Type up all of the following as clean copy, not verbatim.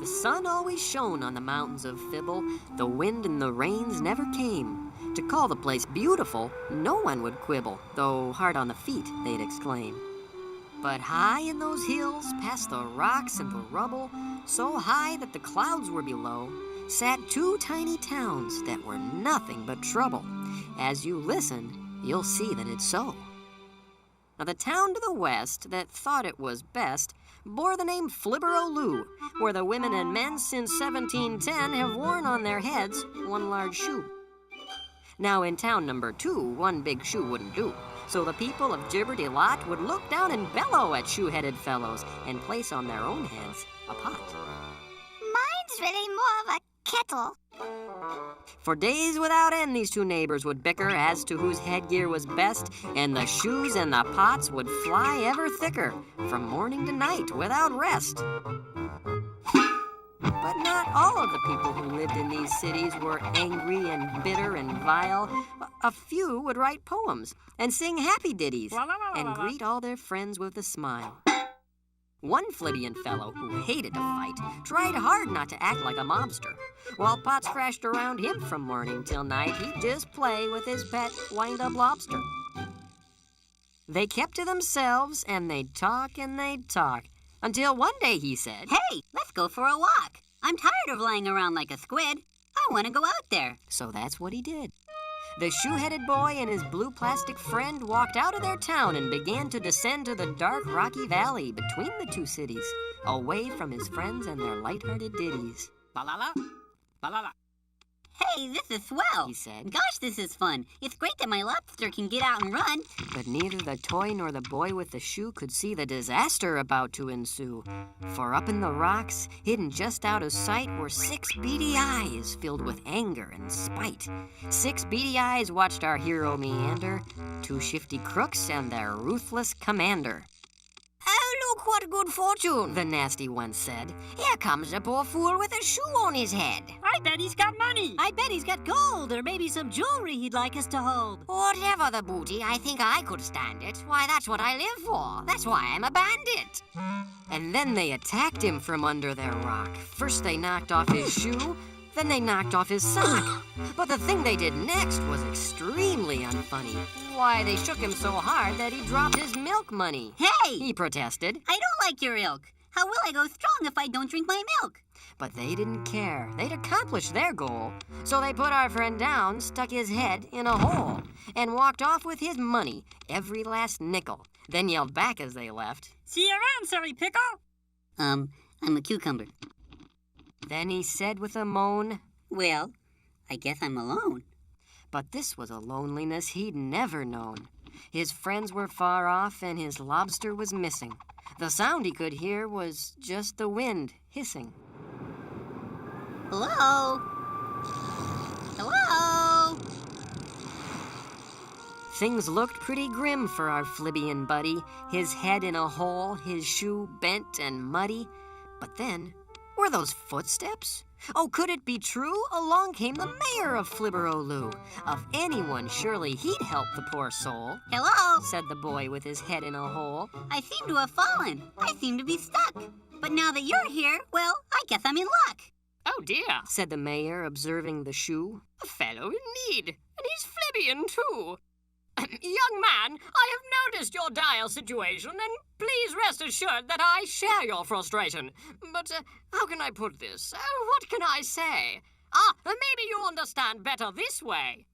The sun always shone on the mountains of Fibble. The wind and the rains never came. To call the place beautiful, no one would quibble, though hard on the feet, they'd exclaim. But high in those hills, past the rocks and the rubble, so high that the clouds were below, sat two tiny towns that were nothing but trouble. As you listen, you'll see that it's so. Now, the town to the west that thought it was best bore the name Flibberoloo, where the women and men since 1710 have worn on their heads one large shoe. Now, in town number 2, one big shoe wouldn't do, so the people of Gibberty-Lot would look down and bellow at shoe-headed fellows and place on their own heads a pot. Mine's really more of a kettle. For days without end, these two neighbors would bicker as to whose headgear was best, and the shoes and the pots would fly ever thicker, from morning to night without rest. But not all of the people who lived in these cities were angry and bitter and vile. A few would write poems and sing happy ditties and greet all their friends with a smile. One Flibbian fellow who hated to fight tried hard not to act like a mobster. While pots crashed around him from morning till night, he'd just play with his pet wind-up lobster. They kept to themselves, and they'd talk, until one day he said, "Hey, let's go for a walk. I'm tired of lying around like a squid. I want to go out there." So that's what he did. The shoe-headed boy and his blue plastic friend walked out of their town and began to descend to the dark, rocky valley between the two cities, away from his friends and their light-hearted ditties. Ba-la-la, ba-la-la. "Hey, this is swell," he said. "Gosh, this is fun. It's great that my lobster can get out and run." But neither the toy nor the boy with the shoe could see the disaster about to ensue. For up in the rocks, hidden just out of sight, were 6 beady eyes filled with anger and spite. 6 beady eyes watched our hero meander, 2 shifty crooks and their ruthless commander. "Oh, look what good fortune," the nasty one said. "Here comes a poor fool with a shoe on his head. I bet he's got money. I bet he's got gold, or maybe some jewelry he'd like us to hold." Whatever the booty, I think I could stand it. Why, that's what I live for. That's why I'm a bandit." And then they attacked him from under their rock. First they knocked off his shoe, then they knocked off his sock. But the thing they did next was extremely unfunny. Why, they shook him so hard that he dropped his milk money. Hey! He protested. "I don't like your ilk. How will I go strong if I don't drink my milk?" But they didn't care. They'd accomplished their goal. So they put our friend down, stuck his head in a hole, and walked off with his money, every last nickel, then yelled back as they left, "See you around, silly pickle." I'm a cucumber." Then he said with a moan, "Well, I guess I'm alone." But this was a loneliness he'd never known. His friends were far off and his lobster was missing. The sound he could hear was just the wind hissing. Hello? Hello? Things looked pretty grim for our Flibbian buddy, his head in a hole, his shoe bent and muddy. But then, were those footsteps? Oh, could it be true? Along came the mayor of Flibberoloo. Of anyone, surely he'd help the poor soul. Hello? Said the boy with his head in a hole. "I seem to have fallen. I seem to be stuck. But now that you're here, well, I guess I'm in luck." "Oh, dear," said the mayor, observing the shoe. "A fellow in need, and he's Flibbian, too. Young man, I have noticed your dire situation, and please rest assured that I share your frustration. But how can I put this? What can I say? Maybe you'll understand better this way."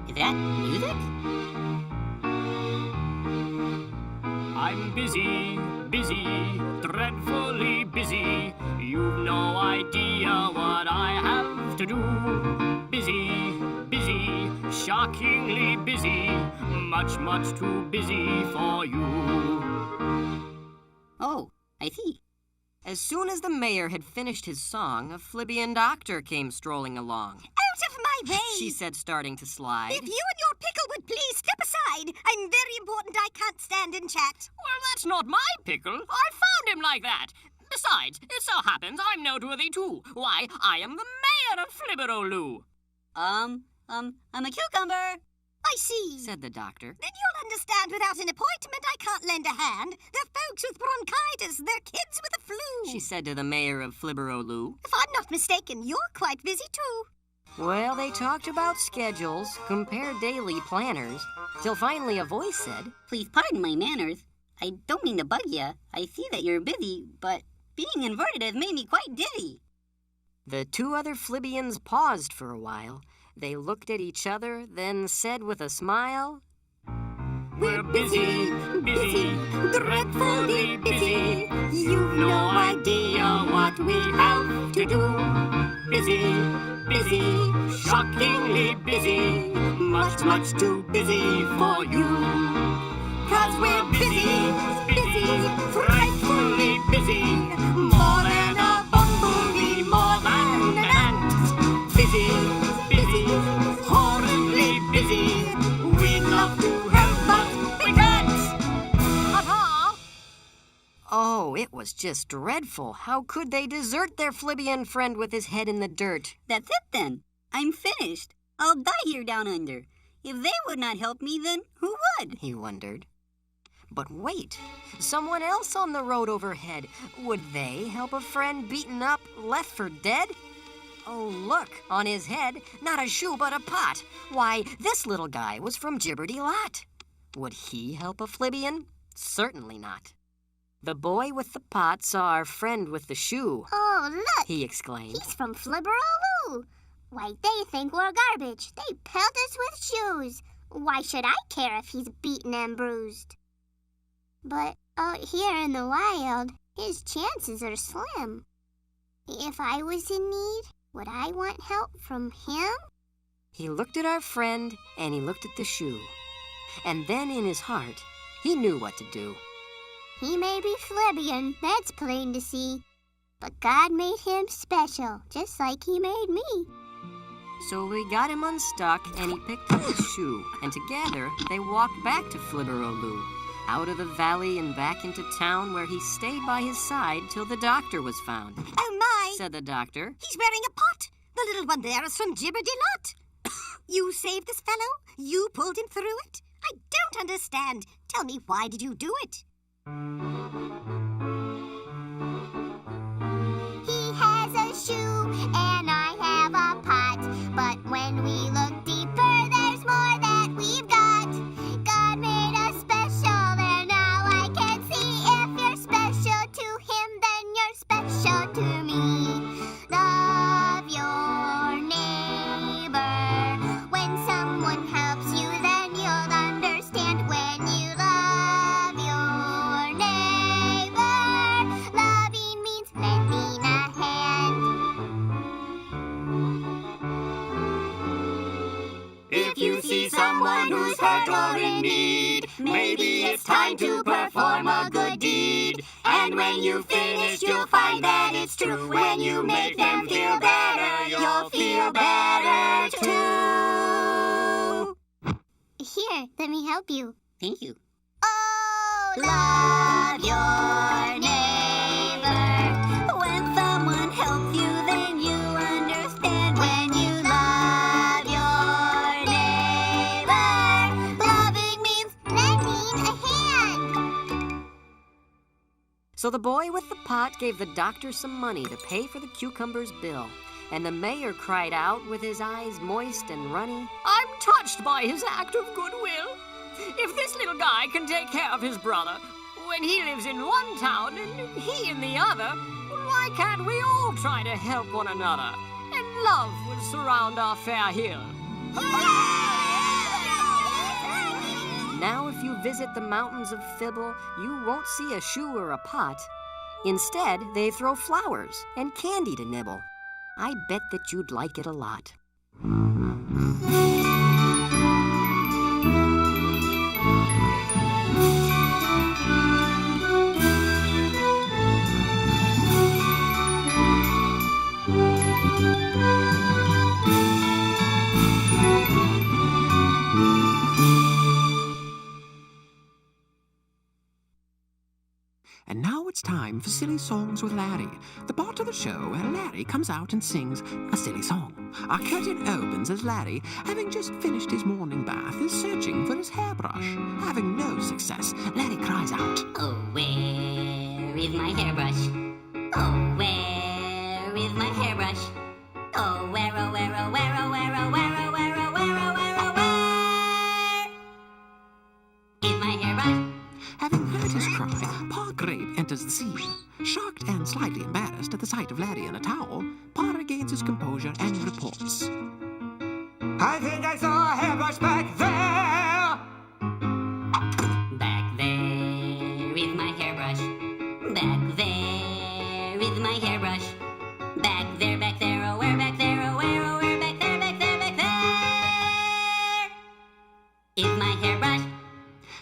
Is that music? I'm busy, dreadfully busy. You've no idea what I have to do. Busy, shockingly busy. Much too busy for you. Oh, I see. As soon as the mayor had finished his song, a Flibbian doctor came strolling along. "Out of my way!" she said, starting to slide. "If you and your pickle would please step aside. I'm very important. I can't stand and chat." "Well, that's not my pickle. I found him like that. Besides, it so happens I'm noteworthy, too. Why, I am the mayor of Flibberoloo." I'm a cucumber. I see, said the doctor. Then you'll understand without an appointment I can't lend a hand. They're folks with bronchitis. They're kids with the flu. She said to the mayor of Flibberoloo. If I'm not mistaken, you're quite busy too. Well, they talked about schedules, compared daily planners, till finally a voice said, Please pardon my manners. I don't mean to bug you. I see that you're busy, but being inverted has made me quite dizzy. The two other Flibians paused for a while. They looked at each other, then said with a smile, We're busy, dreadfully busy. You've no idea what we have to do. Busy, shockingly busy. Much too busy for you. 'Cause we're busy, frightfully busy. More than a bumblebee, more than an ant. Busy, horribly busy. We'd love to help, but we can't. Papa! Oh, it was just dreadful. How could they desert their Flibian friend with his head in the dirt? That's it then. I'm finished. I'll die here down under. If they would not help me, then who would? He wondered. But wait, someone else on the road overhead. Would they help a friend beaten up, left for dead? Oh, look, on his head, not a shoe but a pot. Why, this little guy was from Gibberty-Lot. Would he help a Flibian? Certainly not. The boy with the pot saw our friend with the shoe. Oh, look! He exclaimed. He's from Flibberoloo. Why, they think we're garbage. They pelt us with shoes. Why should I care if he's beaten and bruised? But out here in the wild, his chances are slim. If I was in need, would I want help from him? He looked at our friend, and he looked at the shoe. And then in his heart, he knew what to do. He may be Flibian, that's plain to see. But God made him special, just like he made me. So we got him unstuck, and he picked up his shoe, and together they walked back to Flibberoloo, out of the valley and back into town, where he stayed by his side till the doctor was found. Oh, my! Said the doctor. He's wearing a pot. The little one there is from Gibberty-Lot. You saved this fellow? You pulled him through it? I don't understand. Tell me, why did you do it? He has a shoe and I have a pot. But when we look deeper, there's more that we've got. God made us special there, now I can see. If you're special to him, then you're special to me. Love your neighbor. When someone helps you, then you'll understand. When you love your neighbor, loving means lending a hand. If you see someone who's hurt or in need, maybe it's time to perform a good deed. And when you've finished, you'll find that it's true. When you make them feel better, you'll feel better too. Here, let me help you. Thank you. Oh, love your neighbor. When someone helps you, then you understand. When you love your neighbor, loving means lending a hand. So the boy with the pot gave the doctor some money to pay for the cucumber's bill. And the mayor cried out with his eyes moist and runny, I'm touched by his act of goodwill. If this little guy can take care of his brother when he lives in one town and he in the other, why can't we all try to help one another? And love will surround our fair hill. Now if you visit the mountains of Fibble, you won't see a shoe or a pot. Instead, they throw flowers and candy to nibble. I bet that you'd like it a lot. And now it's time for Silly Songs with Larry, the part of the show where Larry comes out and sings a silly song. Our curtain opens as Larry, having just finished his morning bath, is searching for his hairbrush. Having no success, Larry cries out, Oh, where is my hairbrush? Oh, where is my hairbrush? Oh, where, oh, where, oh, where, oh, where, oh, where, oh, where, oh, where, oh, where, oh, where is my hairbrush? Having heard his cry, Pa Grape enters the scene. Shocked and slightly embarrassed at the sight of Larry in a towel, Pa regains his composure and reports. I think I saw a hairbrush back there. Back there is my hairbrush. Back there is my hairbrush. Back there, oh, where, back there, oh, where, back there, back there, back there is my hairbrush.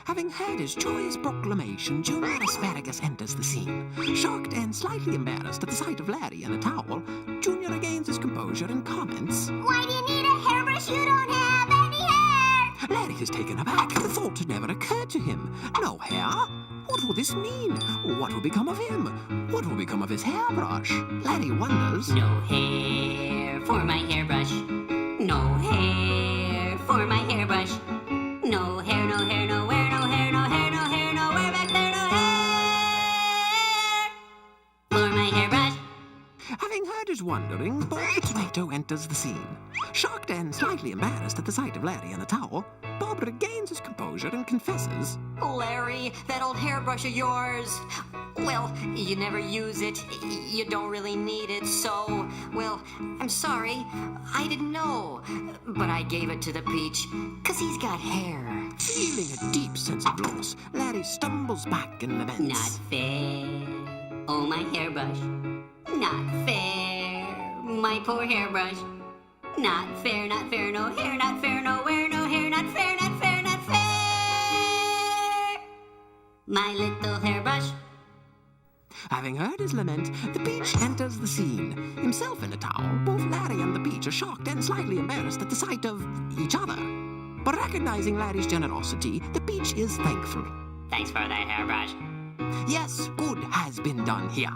Having heard his joyous proclamation, Junior Asparagus enters the scene. Shocked and slightly embarrassed at the sight of Larry in a towel, Junior regains his composure and comments, Why do you need a hairbrush? You don't have any hair! Larry is taken aback. The thought had never occurred to him. No hair? What will this mean? What will become of him? What will become of his hairbrush? Larry wonders. No hair for my hairbrush. No hair for my hairbrush. No hair, no hair, nowhere, no hair, no hair, no hair, nowhere, back there, no hair for my hairbrush. Having heard his wondering, Bob the Tomato enters the scene. Shocked and slightly embarrassed at the sight of Larry in a towel, Bob regains his composure and confesses. Larry, that old hairbrush of yours. Well, you never use it. You don't really need it, so... Well, I'm sorry. I didn't know. But I gave it to the Peach, 'cause he's got hair. Feeling a deep sense of loss, Larry stumbles back and laments. Not fair, oh my hairbrush. Not fair, my poor hairbrush. Not fair, no hair, not fair, nowhere, no hair, not fair, not fair, not fair. My little hairbrush. Having heard his lament, the Peach enters the scene. Himself in a towel, both Larry and the Peach are shocked and slightly embarrassed at the sight of each other. But recognizing Larry's generosity, the Peach is thankful. Thanks for the hairbrush. Yes, good has been done here.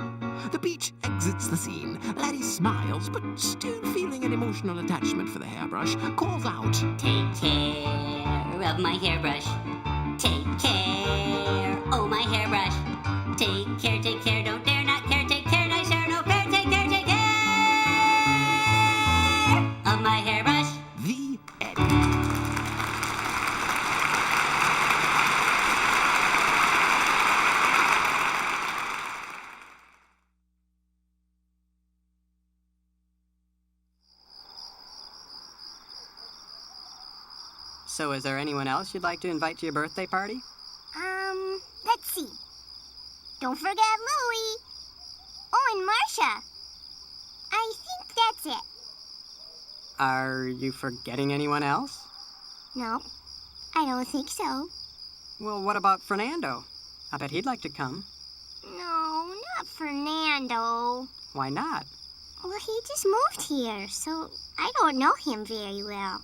The Peach exits the scene. Larry smiles, but still feeling an emotional attachment for the hairbrush, calls out, Take care of my hairbrush. Take care, oh my hairbrush. Take care, don't dare not care. Take care, nice hair, no fair. Take care of my hairbrush. The end. So is there anyone else you'd like to invite to your birthday party? Let's see. Don't forget Louie. Oh, and Marcia. I think that's it. Are you forgetting anyone else? No, I don't think so. Well, what about Fernando? I bet he'd like to come. No, not Fernando. Why not? Well, he just moved here, so I don't know him very well.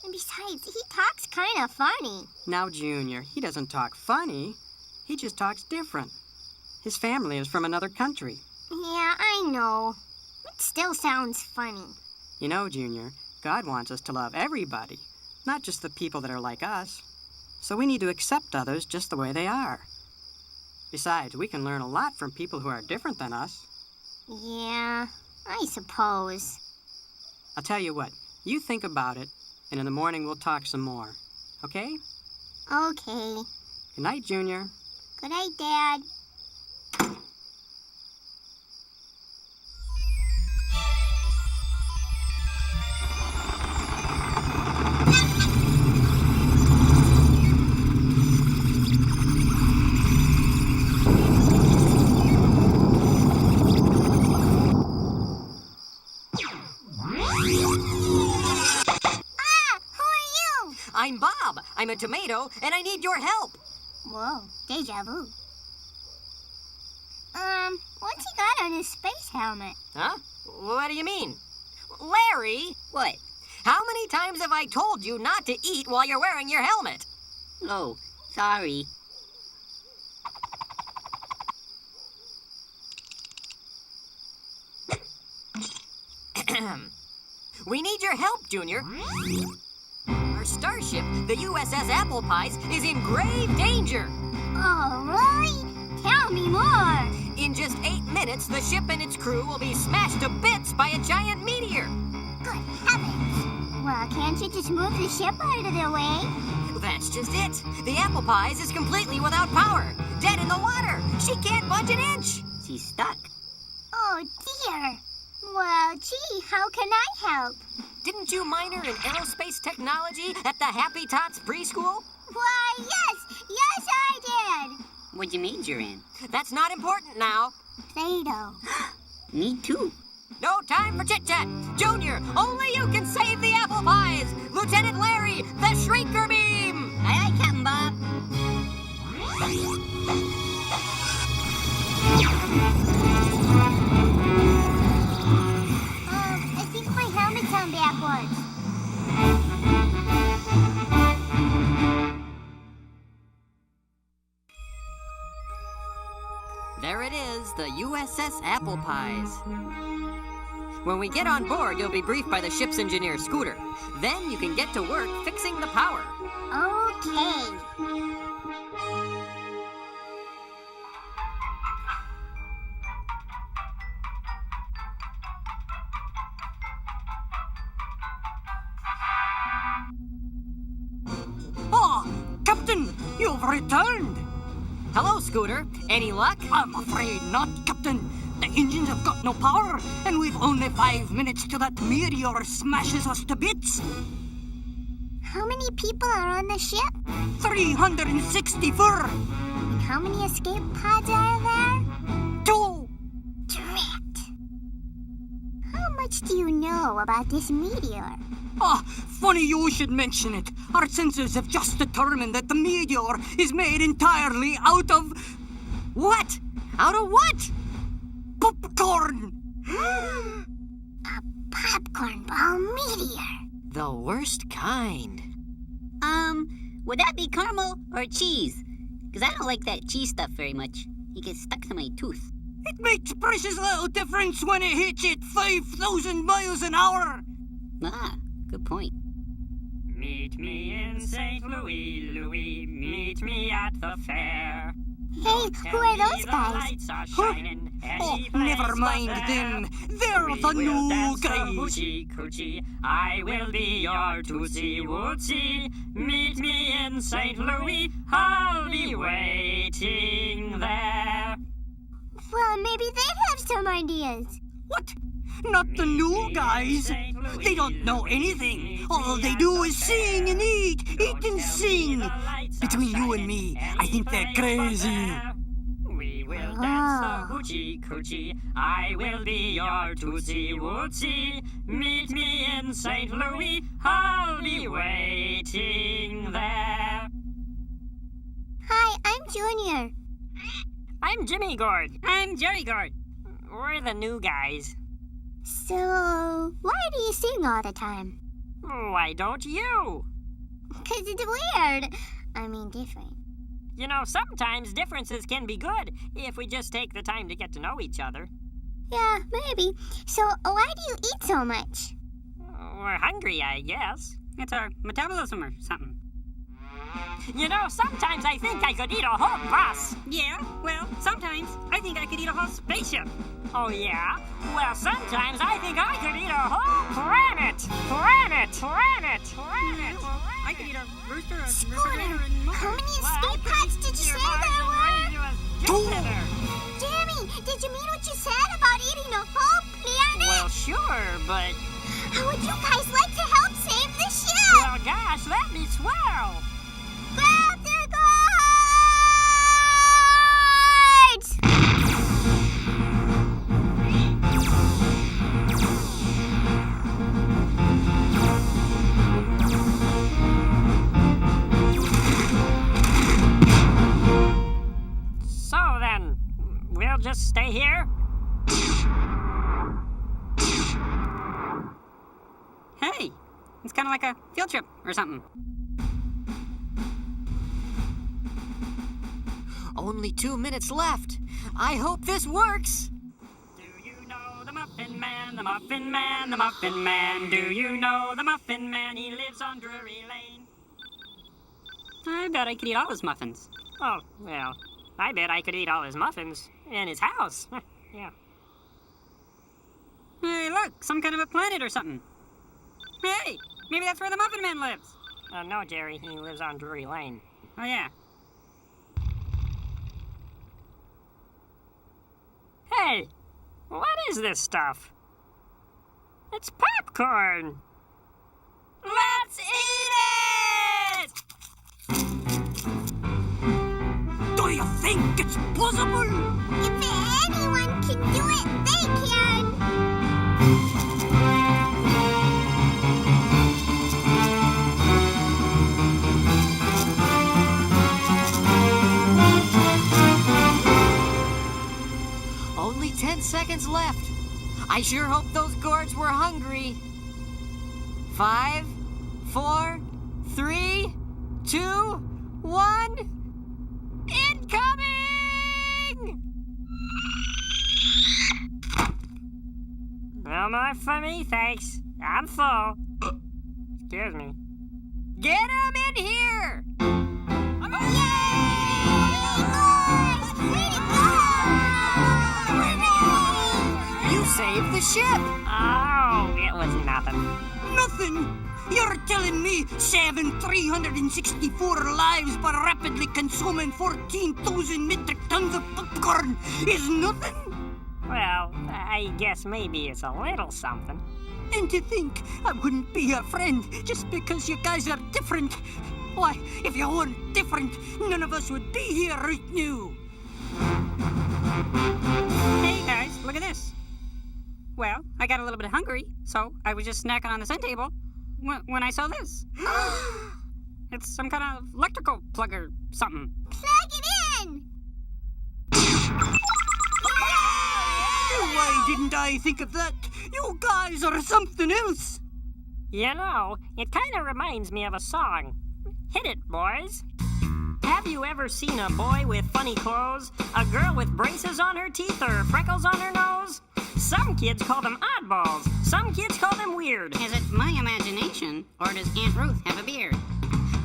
And besides, he talks kind of funny. Now, Junior, he doesn't talk funny. He just talks different. His family is from another country. Yeah, I know. It still sounds funny. You know, Junior, God wants us to love everybody, not just the people that are like us. So we need to accept others just the way they are. Besides, we can learn a lot from people who are different than us. Yeah, I suppose. I'll tell you what, you think about it, and in the morning we'll talk some more. Okay? Okay. Good night, Junior. Good night, Dad. I'm Bob. I'm a tomato, and I need your help. Whoa, deja vu. What's he got on his space helmet? Huh? What do you mean? Larry, What? how many times have I told you not to eat while you're wearing your helmet? Oh, sorry. We need your help, Junior. Our starship, the USS Apple Pies, is in grave danger. Oh, really? Tell me more. In just 8 minutes, the ship and its crew will be smashed to bits by a giant meteor. Good heavens. Well, can't you just move the ship out of their way? That's just it. The Apple Pies is completely without power. Dead in the water. She can't budge an inch. She's stuck. Oh, dear. Well, gee, how can I help? Didn't you minor in aerospace technology at the Happy Tots preschool? Why, yes. Yes, I did. What'd you major in? That's not important now. Play-Doh. Me too. No time for chit-chat. Junior, only you can save the Apple Pies. Lieutenant Larry, the Shrieker Beam. Aye, aye, Captain Bob. I think my helmet's on backwards. There it is, the USS Apple Pies. When we get on board, you'll be briefed by the ship's engineer, Scooter. Then you can get to work fixing the power. Okay. Ah, Captain, you've returned. Hello, Scooter. Any luck? I'm afraid not, Captain. The engines have got no power, and we've only 5 minutes till that meteor smashes us to bits. How many people are on the ship? 364. And how many escape pods are there? 2. Drat. How much do you know about this meteor? Ah, funny you should mention it. Our sensors have just determined that the meteor is made entirely out of... What? Out of what? Popcorn! A popcorn ball meteor. The worst kind. Would that be caramel or cheese? Because I don't like that cheese stuff very much. It gets stuck to my tooth. It makes precious little difference when it hits it 5,000 miles an hour. Ah, good point. Meet me in St. Louis, Louis. Meet me at the fair. Hey, who are those guys? Lights are Huh? shining. Oh, Any never place mind but them. there. They're We the will new dance the guys. hoochie coochie. I will be your tootsie wootsy. Meet me in St. Louis. I'll be waiting there. Well, maybe they'd have some ideas. What? Not the new guys. They don't know anything. All they do is sing and eat and sing. Between you and me, I think they're crazy. We will dance the hoochie coochie. I will be your tootsie wootsy. Meet me in St. Louis. I'll be waiting there. Hi, I'm Junior. I'm Jimmy Gord. I'm Jerry Gord. We're the new guys. So, why do you sing all the time? Why don't you? 'Cause it's weird. I mean, different. You know, sometimes differences can be good if we just take the time to get to know each other. Yeah, maybe. So, why do you eat so much? We're hungry, I guess. It's our metabolism or something. You know, sometimes I think I could eat a whole bus. Yeah, well, sometimes I think I could eat a whole spaceship. Oh, yeah? Well, sometimes I think I could eat a whole planet. Planet. I could eat a rooster, a Scooter, refrigerator, and more. how many escape pods did you say there were? 2. Jamie, did you mean what you said about eating a whole planet? Well, sure, but... How would you guys like to help save the ship? Well, gosh, let me swirl. Grab the guards! So then, we'll just stay here? Hey, it's kind of like a field trip or something. Only 2 minutes left. I hope this works. Do you know the Muppets? Muffin Man, the Muffin Man, the Muffin Man. Do you know the Muffin Man? He lives on Drury Lane. I bet I could eat all his muffins. Oh, well, I bet I could eat all his muffins in his house. Yeah. Hey, look, some kind of a planet or something. Hey, maybe that's where the Muffin Man lives. No, Jerry, he lives on Drury Lane. Oh, yeah. Hey, what is this stuff? It's popcorn. Let's eat it! Do you think it's possible? If anyone can do it, they can. Only 10 seconds left. I sure hope those gourds were hungry. 5, 4, 3, 2, 1. Incoming! No more for me, thanks. I'm full. Excuse me. Get 'em in here! You saved the ship! Oh, it was nothing. Nothing. You're telling me saving 364 lives by rapidly consuming 14,000 metric tons of popcorn is nothing? Well, I guess maybe it's a little something. And to think I wouldn't be your friend just because you guys are different. Why, if you weren't different, none of us would be here right now. Hey, guys, look at this. Well, I got a little bit hungry, so I was just snacking on the center table when I saw this. It's some kind of electrical plug or something. Plug it in! Why didn't I think of that? You guys are something else. You know, it kind of reminds me of a song. Hit it, boys. Have you ever seen a boy with funny clothes? A girl with braces on her teeth or freckles on her nose? Some kids call them oddballs. Some kids call them weird. Is it my imagination, or does Aunt Ruth have a beard?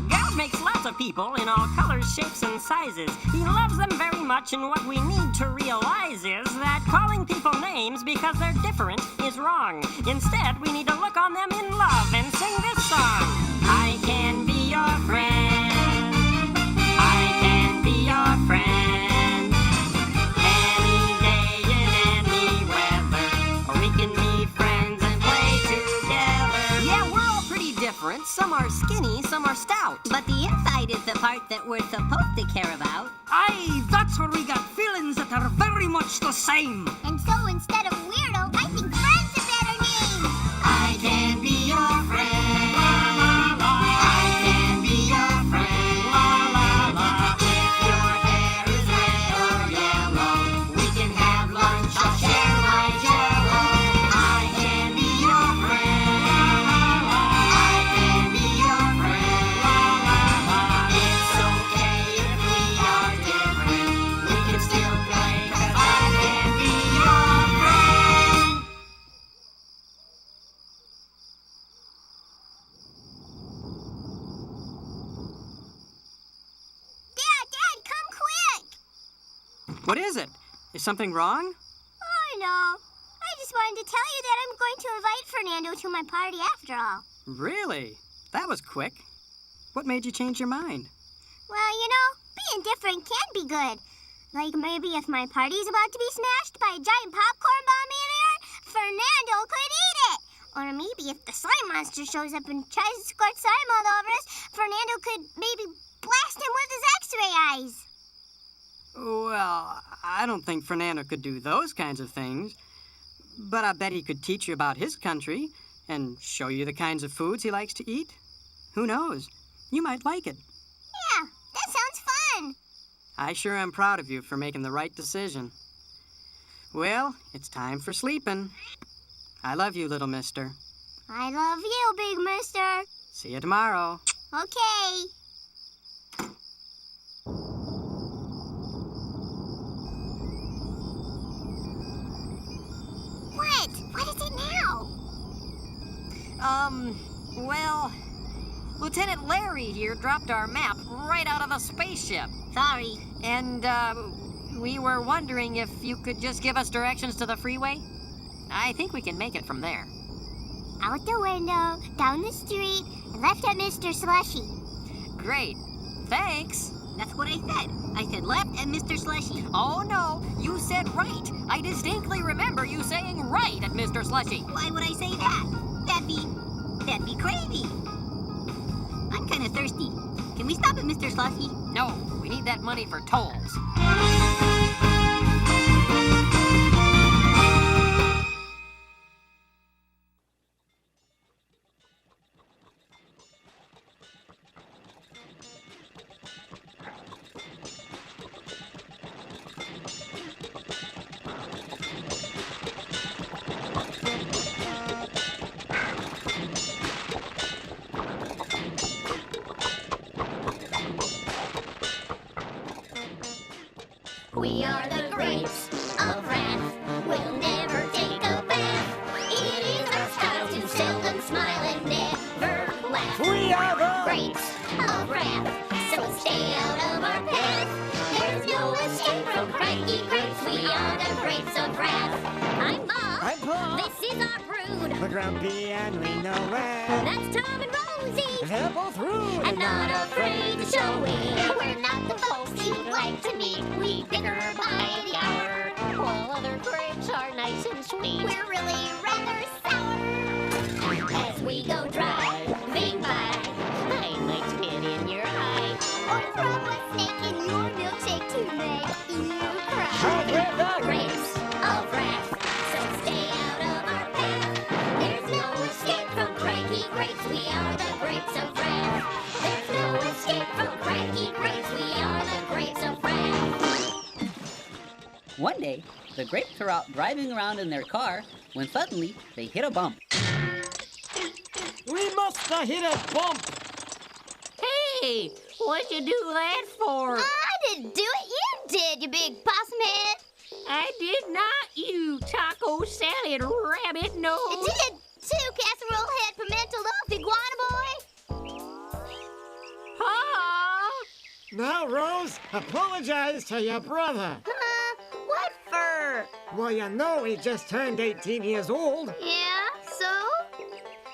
God makes lots of people in all colors, shapes, and sizes. He loves them very much, and what we need to realize is that calling people names because they're different is wrong. Instead, we need to look on them in love and sing this song. I can be your friend. I can be your friend. Any day in any weather. Or we can be friends and play together. Yeah, we're all pretty different. Some are skinny, some are stout. But the inside is the part that we're supposed to care about. Aye, that's where we got feelings that are very much the same. And so instead of weirdo, I think friend's a better name. I can be your friend. What is it? Is something wrong? Oh, no. I just wanted to tell you that I'm going to invite Fernando to my party after all. Really? That was quick. What made you change your mind? Well, you know, being different can be good. Like maybe if my party's about to be smashed by a giant popcorn bomb in air, Fernando could eat it. Or maybe if the slime monster shows up and tries to squirt slime all over us, Fernando could maybe blast him with his X-ray eyes. Well, I don't think Fernando could do those kinds of things. But I bet he could teach you about his country and show you the kinds of foods he likes to eat. Who knows? You might like it. Yeah, that sounds fun. I sure am proud of you for making the right decision. Well, it's time for sleeping. I love you, little mister. I love you, big mister. See you tomorrow. Okay. What? Well, Lieutenant Larry here dropped our map right out of the spaceship. Sorry. And, we were wondering if you could just give us directions to the freeway? I think we can make it from there. Out the window, down the street, and left at Mr. Slushy. Great. Thanks. That's what I said. I said left at Mr. Slushy. Oh, no, you said right. I distinctly remember you saying right at Mr. Slushy. Why would I say that? That'd be crazy. I'm kind of thirsty. Can we stop at Mr. Slushy? No, we need that money for tolls. We are the grapes of wrath. We'll never take a bath. It is our style to seldom smile and never laugh. We are the grapes of wrath, so stay out of our path. There's no escape from cranky grapes. We are the grapes of wrath. I'm Bob. I'm Paul. This is our brood. We're grumpy and we know it. That's Tom and Rosie. They're both rude And not afraid to show it. We're not the folks you'd like to meet. We bicker by the hour, while other grapes are nice and sweet. We're really rather sour. As we go driving by, I might spit in your eye, or throw a snake in your milkshake to make you cry. We're the Grapes of wrath, so stay out of our path. There's no escape from cranky grapes. We are the grapes of wrath. There's no escape from cranky grapes. We are the grapes of wrath. One day, the grapes were out driving around in their car when suddenly they hit a bump. We must have hit a bump. Hey, what'd you do that for? I didn't do it. You did, you big possum head. I did not, you taco salad rabbit nose. Did too, casserole head pimento loaf iguana boy. Pa! Now, Rose, apologize to your brother. What for? Well, you know he just turned 18 years old. Yeah, so?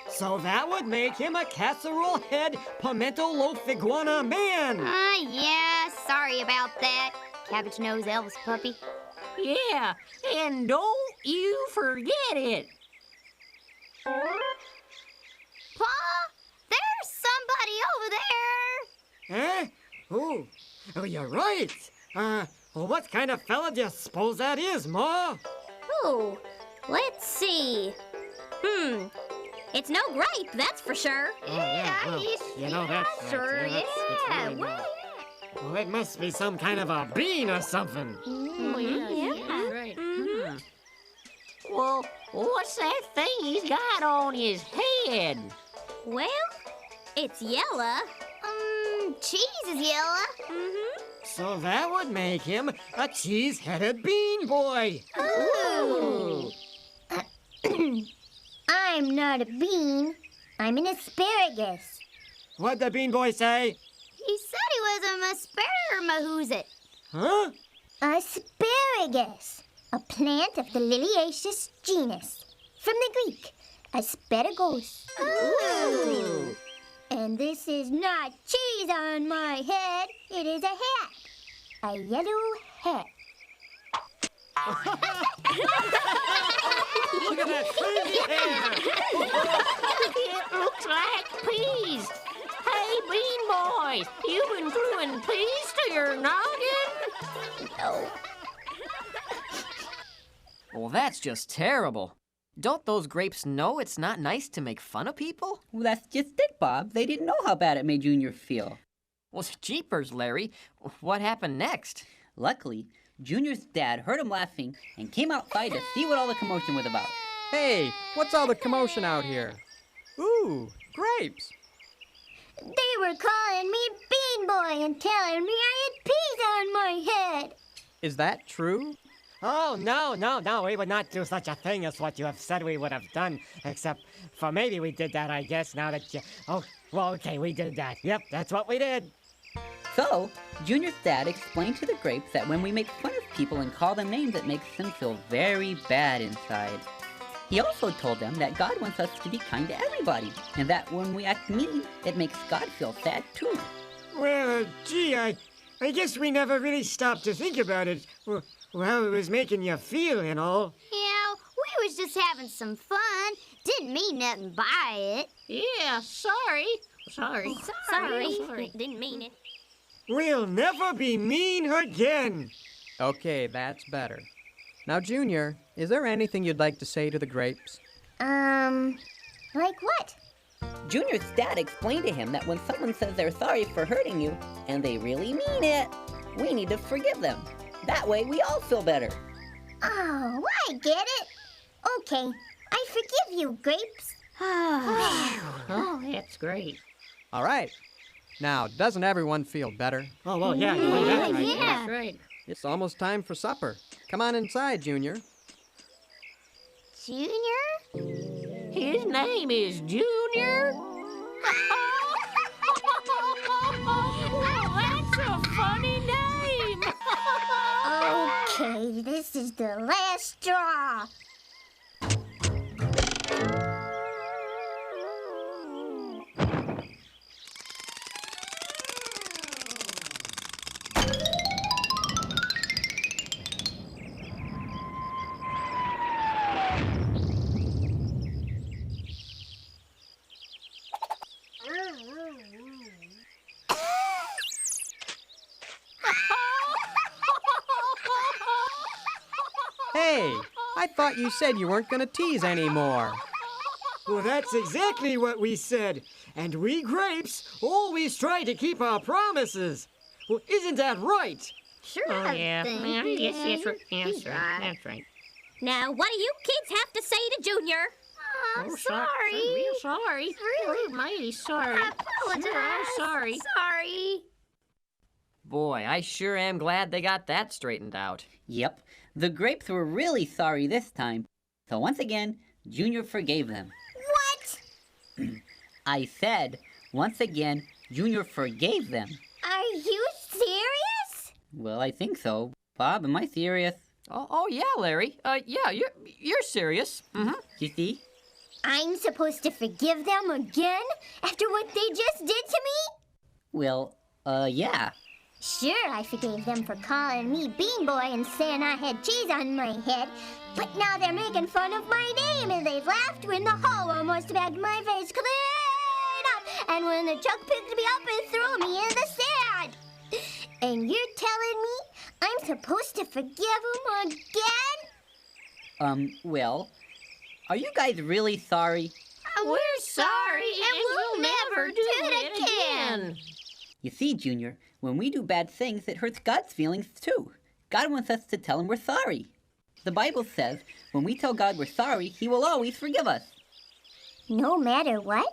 So that would make him a casserole head pimento loaf iguana man. Yeah, sorry about that. Cabbage nose Elvis puppy. Yeah, and don't you forget it. Pa, there's somebody over there. Eh? Ooh. Oh, you're right. Well, what kind of fella do you suppose that is, Ma? Ooh, let's see. It's no grape, that's for sure. Well, you know that's right. sure, Yeah, that's really well, Well, it must be some kind of a bean or something. Right. Well, what's that thing he's got on his head? Well, it's yellow. Cheese is yellow. So that would make him a cheese-headed bean boy. Ooh. I'm not a bean. I'm an asparagus. What'd the bean boy say? He said he was a maspermahoozit. Huh? Asparagus, a plant of the liliaceous genus. From the Greek, asparagus. Ooh. And this is not cheese on my head. It is a hat. A yellow hat. Look at that crazy hair! It looks like peas. Hey, bean boys, you been gluing peas to your noggin? No. Well, that's just terrible. Don't those grapes know it's not nice to make fun of people? Well, that's just it, Bob. They didn't know how bad it made Junior feel. Well, jeepers, Larry. What happened next? Luckily, Junior's dad heard him laughing and came outside to see what all the commotion was about. Hey, what's all the commotion out here? Ooh, grapes. They were calling me Bean Boy and telling me I had peas on my head. Is that true? Oh, no, we would not do such a thing as what you have said we would have done, except for maybe we did that, I guess, now that you... Oh, well, okay, we did that. Yep, that's what we did. So, Junior's dad explained to the grapes that when we make fun of people and call them names, it makes them feel very bad inside. He also told them that God wants us to be kind to everybody, and that when we act mean, it makes God feel sad too. Well, gee, I guess we never really stopped to think about it. Well, how it was making you feel and all. Yeah, we was just having some fun. Didn't mean nothing by it. Yeah, sorry. Sorry. Didn't mean it. We'll never be mean again. Okay, that's better. Now, Junior, is there anything you'd like to say to the grapes? Like what? Junior's dad explained to him that when someone says they're sorry for hurting you, and they really mean it, we need to forgive them. That way we all feel better. Oh, I get it. Okay, I forgive you, Grapes. Oh, that's great. All right. Now, doesn't everyone feel better? Oh, well, yeah, that's right. Yeah. That's right. It's almost time for supper. Come on inside, Junior. Junior? His name is Junior? That's a funny name! Okay, this is the last straw. Hey, I thought you said you weren't going to tease anymore. Well, that's exactly what we said. And we grapes always try to keep our promises. Well, isn't that right? Sure. Oh, yeah. Yes, that's right. Now, what do you kids have to say to Junior? I'm sorry. Real sorry. We're mighty sorry. I apologize. I'm sorry. Sorry. Boy, I sure am glad they got that straightened out. Yep, the grapes were really sorry this time. So once again, Junior forgave them. What? I said, once again, Junior forgave them. Are you serious? Well, I think so. Bob, am I serious? Oh yeah, Larry. Yeah, you're serious. Mm-hmm. You see? I'm supposed to forgive them again after what they just did to me? Well, yeah. Sure, I forgave them for calling me Bean Boy and saying I had cheese on my head, but now they're making fun of my name and they've laughed when the hole almost bagged my face clean up and when the truck picked me up and threw me in the sand. And you're telling me I'm supposed to forgive them again? Well, are you guys really sorry? We're sorry, and we'll never do it again. You see, Junior, when we do bad things, it hurts God's feelings too. God wants us to tell him we're sorry. The Bible says when we tell God we're sorry, he will always forgive us. No matter what?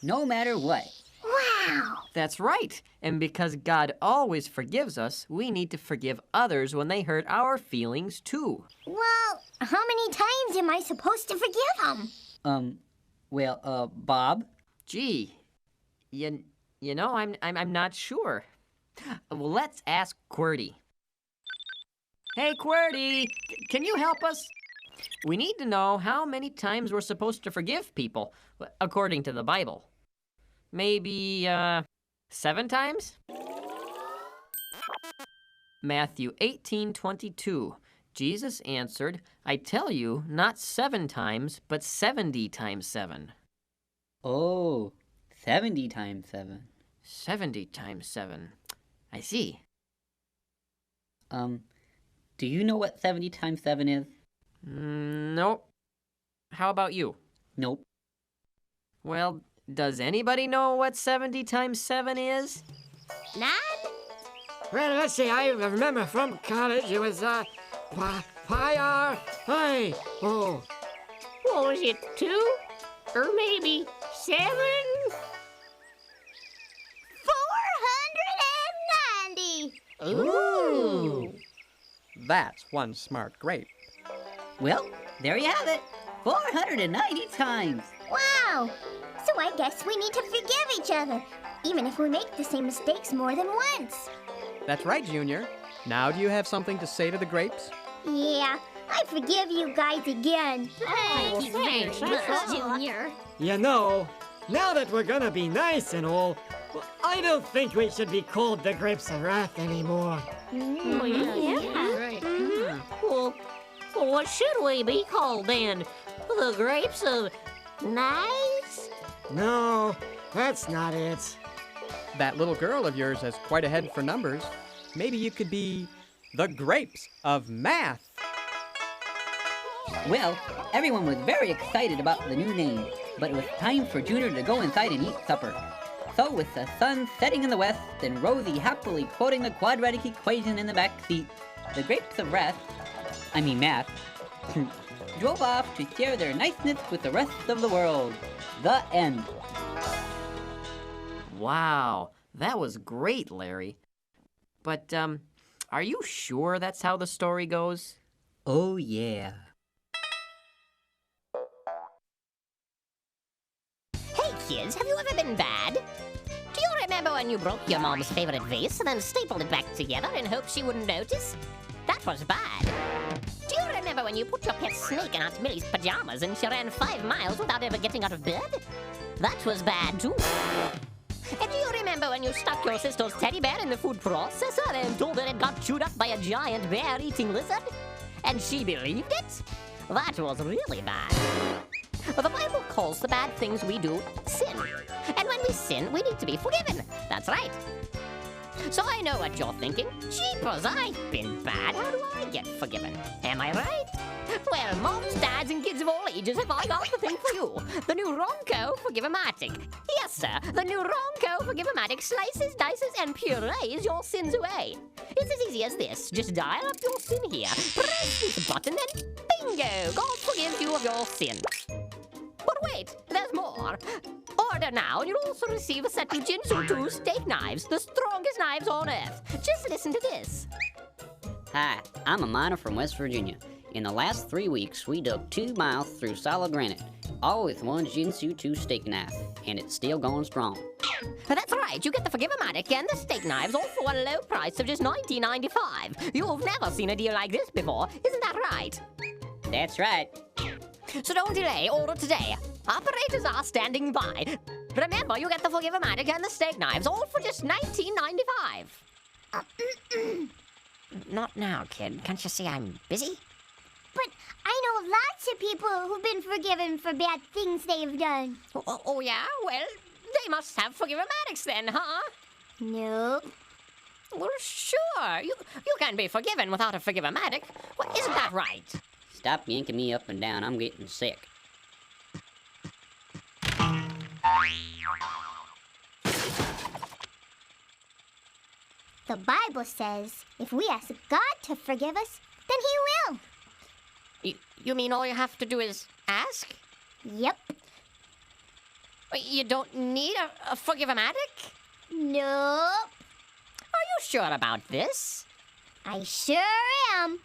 No matter what. Wow! That's right. And because God always forgives us, we need to forgive others when they hurt our feelings too. Well, how many times am I supposed to forgive them? Bob? Gee, you know, I'm not sure. Well, let's ask QWERTY. Hey, QWERTY, can you help us? We need to know how many times we're supposed to forgive people, according to the Bible. Maybe, 7 times? Matthew 18:22. Jesus answered, I tell you, not 7 times, but 70 times 7. Oh, 70 times 7. 70 times 7. I see. Do you know what 70 times 7 is? Nope. How about you? Nope. Well, does anybody know what 70 times 7 is? None? Well, let's see, I remember from college it was, pi, oh. What was it, 2? Or maybe 7? 490! Ooh! That's one smart grape. Well, there you have it. 490 times. Wow! So I guess we need to forgive each other, even if we make the same mistakes more than once. That's right, Junior. Now do you have something to say to the grapes? Yeah, I forgive you guys again. Thanks, Junior. You know, now that we're gonna be nice and all, well, I don't think we should be called the Grapes of Wrath anymore. Well, what should we be called then? The Grapes of Nice? No, that's not it. That little girl of yours has quite a head for numbers. Maybe you could be the Grapes of Math. Well, everyone was very excited about the new name, but it was time for Junior to go inside and eat supper. So with the sun setting in the west and Rosie happily quoting the quadratic equation in the back seat, the Grapes of Math, drove off to share their niceness with the rest of the world. The end. Wow, that was great, Larry. But, are you sure that's how the story goes? Oh yeah. Hey kids, have you ever been bad? Do you remember when you broke your mom's favorite vase and then stapled it back together in hopes she wouldn't notice? That was bad. Do you remember when you put your pet snake in Aunt Millie's pajamas and she ran 5 miles without ever getting out of bed? That was bad too. And do you remember when you stuck your sister's teddy bear in the food processor and told her it got chewed up by a giant bear-eating lizard? And she believed it? That was really bad. The Bible calls the bad things we do sin. And when we sin, we need to be forgiven. That's right. So I know what you're thinking. Jeepers, I've been bad. How do I get forgiven? Am I right? Well, moms, dads, and kids of all ages, have I got the thing for you. The new Ronco Forgive-O-Matic. Yes, sir. The new Ronco Forgive-O-Matic slices, dices, and purees your sins away. It's as easy as this. Just dial up your sin here, press this button, and bingo! God forgives you of your sins. But wait, there's more. Order now, and you'll also receive a set of Jinsu 2 steak knives, the strongest knives on earth. Just listen to this. Hi, I'm a miner from West Virginia. In the last 3 weeks, we dug 2 miles through solid granite, all with one Jinsu 2 steak knife, and it's still going strong. That's right, you get the Forgive-O-Matic and the steak knives all for a low price of just $19.95. You've never seen a deal like this before, isn't that right? That's right. So don't delay, order today. Operators are standing by. Remember, you get the Forgive-O-Matic and the steak knives all for just $19.95. Not now, kid. Can't you see I'm busy? But I know lots of people who've been forgiven for bad things they've done. Oh yeah? Well, they must have Forgive-O-Matics then, huh? Nope. Well, sure. You can't be forgiven without a Forgive-O-Matic. Well, isn't that right? Stop yanking me up and down. I'm getting sick. The Bible says if we ask God to forgive us, then He will. You mean all you have to do is ask? Yep. You don't need a Forgive-O-Matic? Nope. Are you sure about this? I sure am.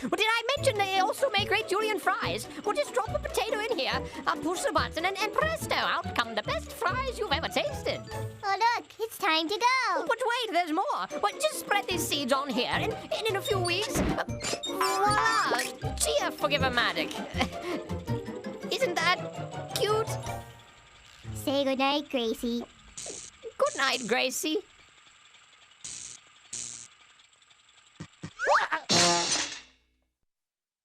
Well, did I mention they also make great julienne fries? Well, just drop a potato in here, push the button, and presto, out come the best fries you've ever tasted. Oh, look, it's time to go. But wait, there's more. Well, just spread these seeds on here, and in a few weeks, voila, cheer Forgive-O-Matic. Isn't that cute? Say goodnight, Gracie. Good night, Gracie.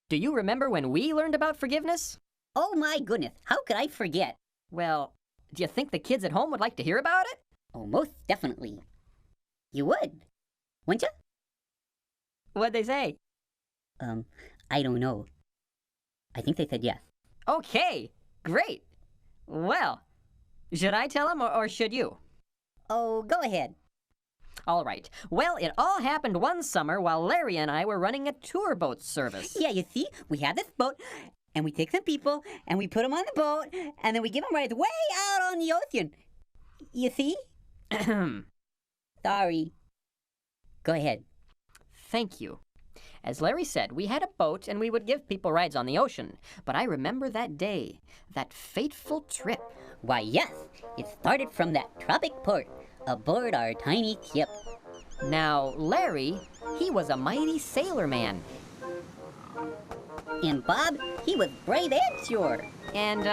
Do you remember when we learned about forgiveness? Oh my goodness, how could I forget? Well, do you think the kids at home would like to hear about it? Oh, most definitely. You would, wouldn't you? What'd they say? I don't know. I think they said yes. Okay, great. Well, should I tell them or should you? Oh, go ahead. All right. Well, it all happened one summer while Larry and I were running a tour boat service. Yeah, you see, we have this boat, and we take some people, and we put them on the boat, and then we give them rides way out on the ocean. You see? Sorry. Go ahead. Thank you. As Larry said, we had a boat and we would give people rides on the ocean. But I remember that day, that fateful trip. Why, yes, it started from that tropic port aboard our tiny ship. Now, Larry, he was a mighty sailor man. And Bob, he was brave and sure. And,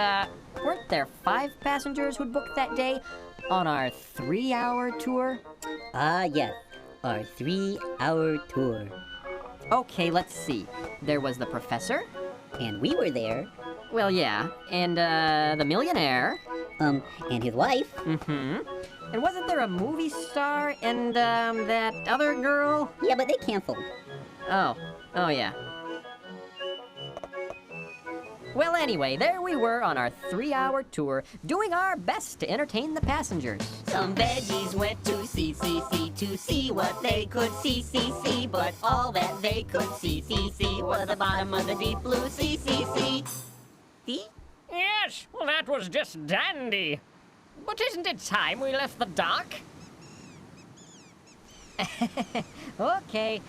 weren't there 5 passengers who'd booked that day on our 3-hour tour? Ah, yes, our 3-hour tour. Okay, let's see. There was the professor. And we were there. Well, yeah. And, the millionaire. And his wife. Mm-hmm. And wasn't there a movie star and, that other girl? Yeah, but they canceled. Oh, yeah. Well, anyway, there we were on our 3-hour tour, doing our best to entertain the passengers. Some veggies went to CCC to see what they could see, but all that they could see was the bottom of the deep blue sea. See? Yes, well, that was just dandy. But isn't it time we left the dock? Okay,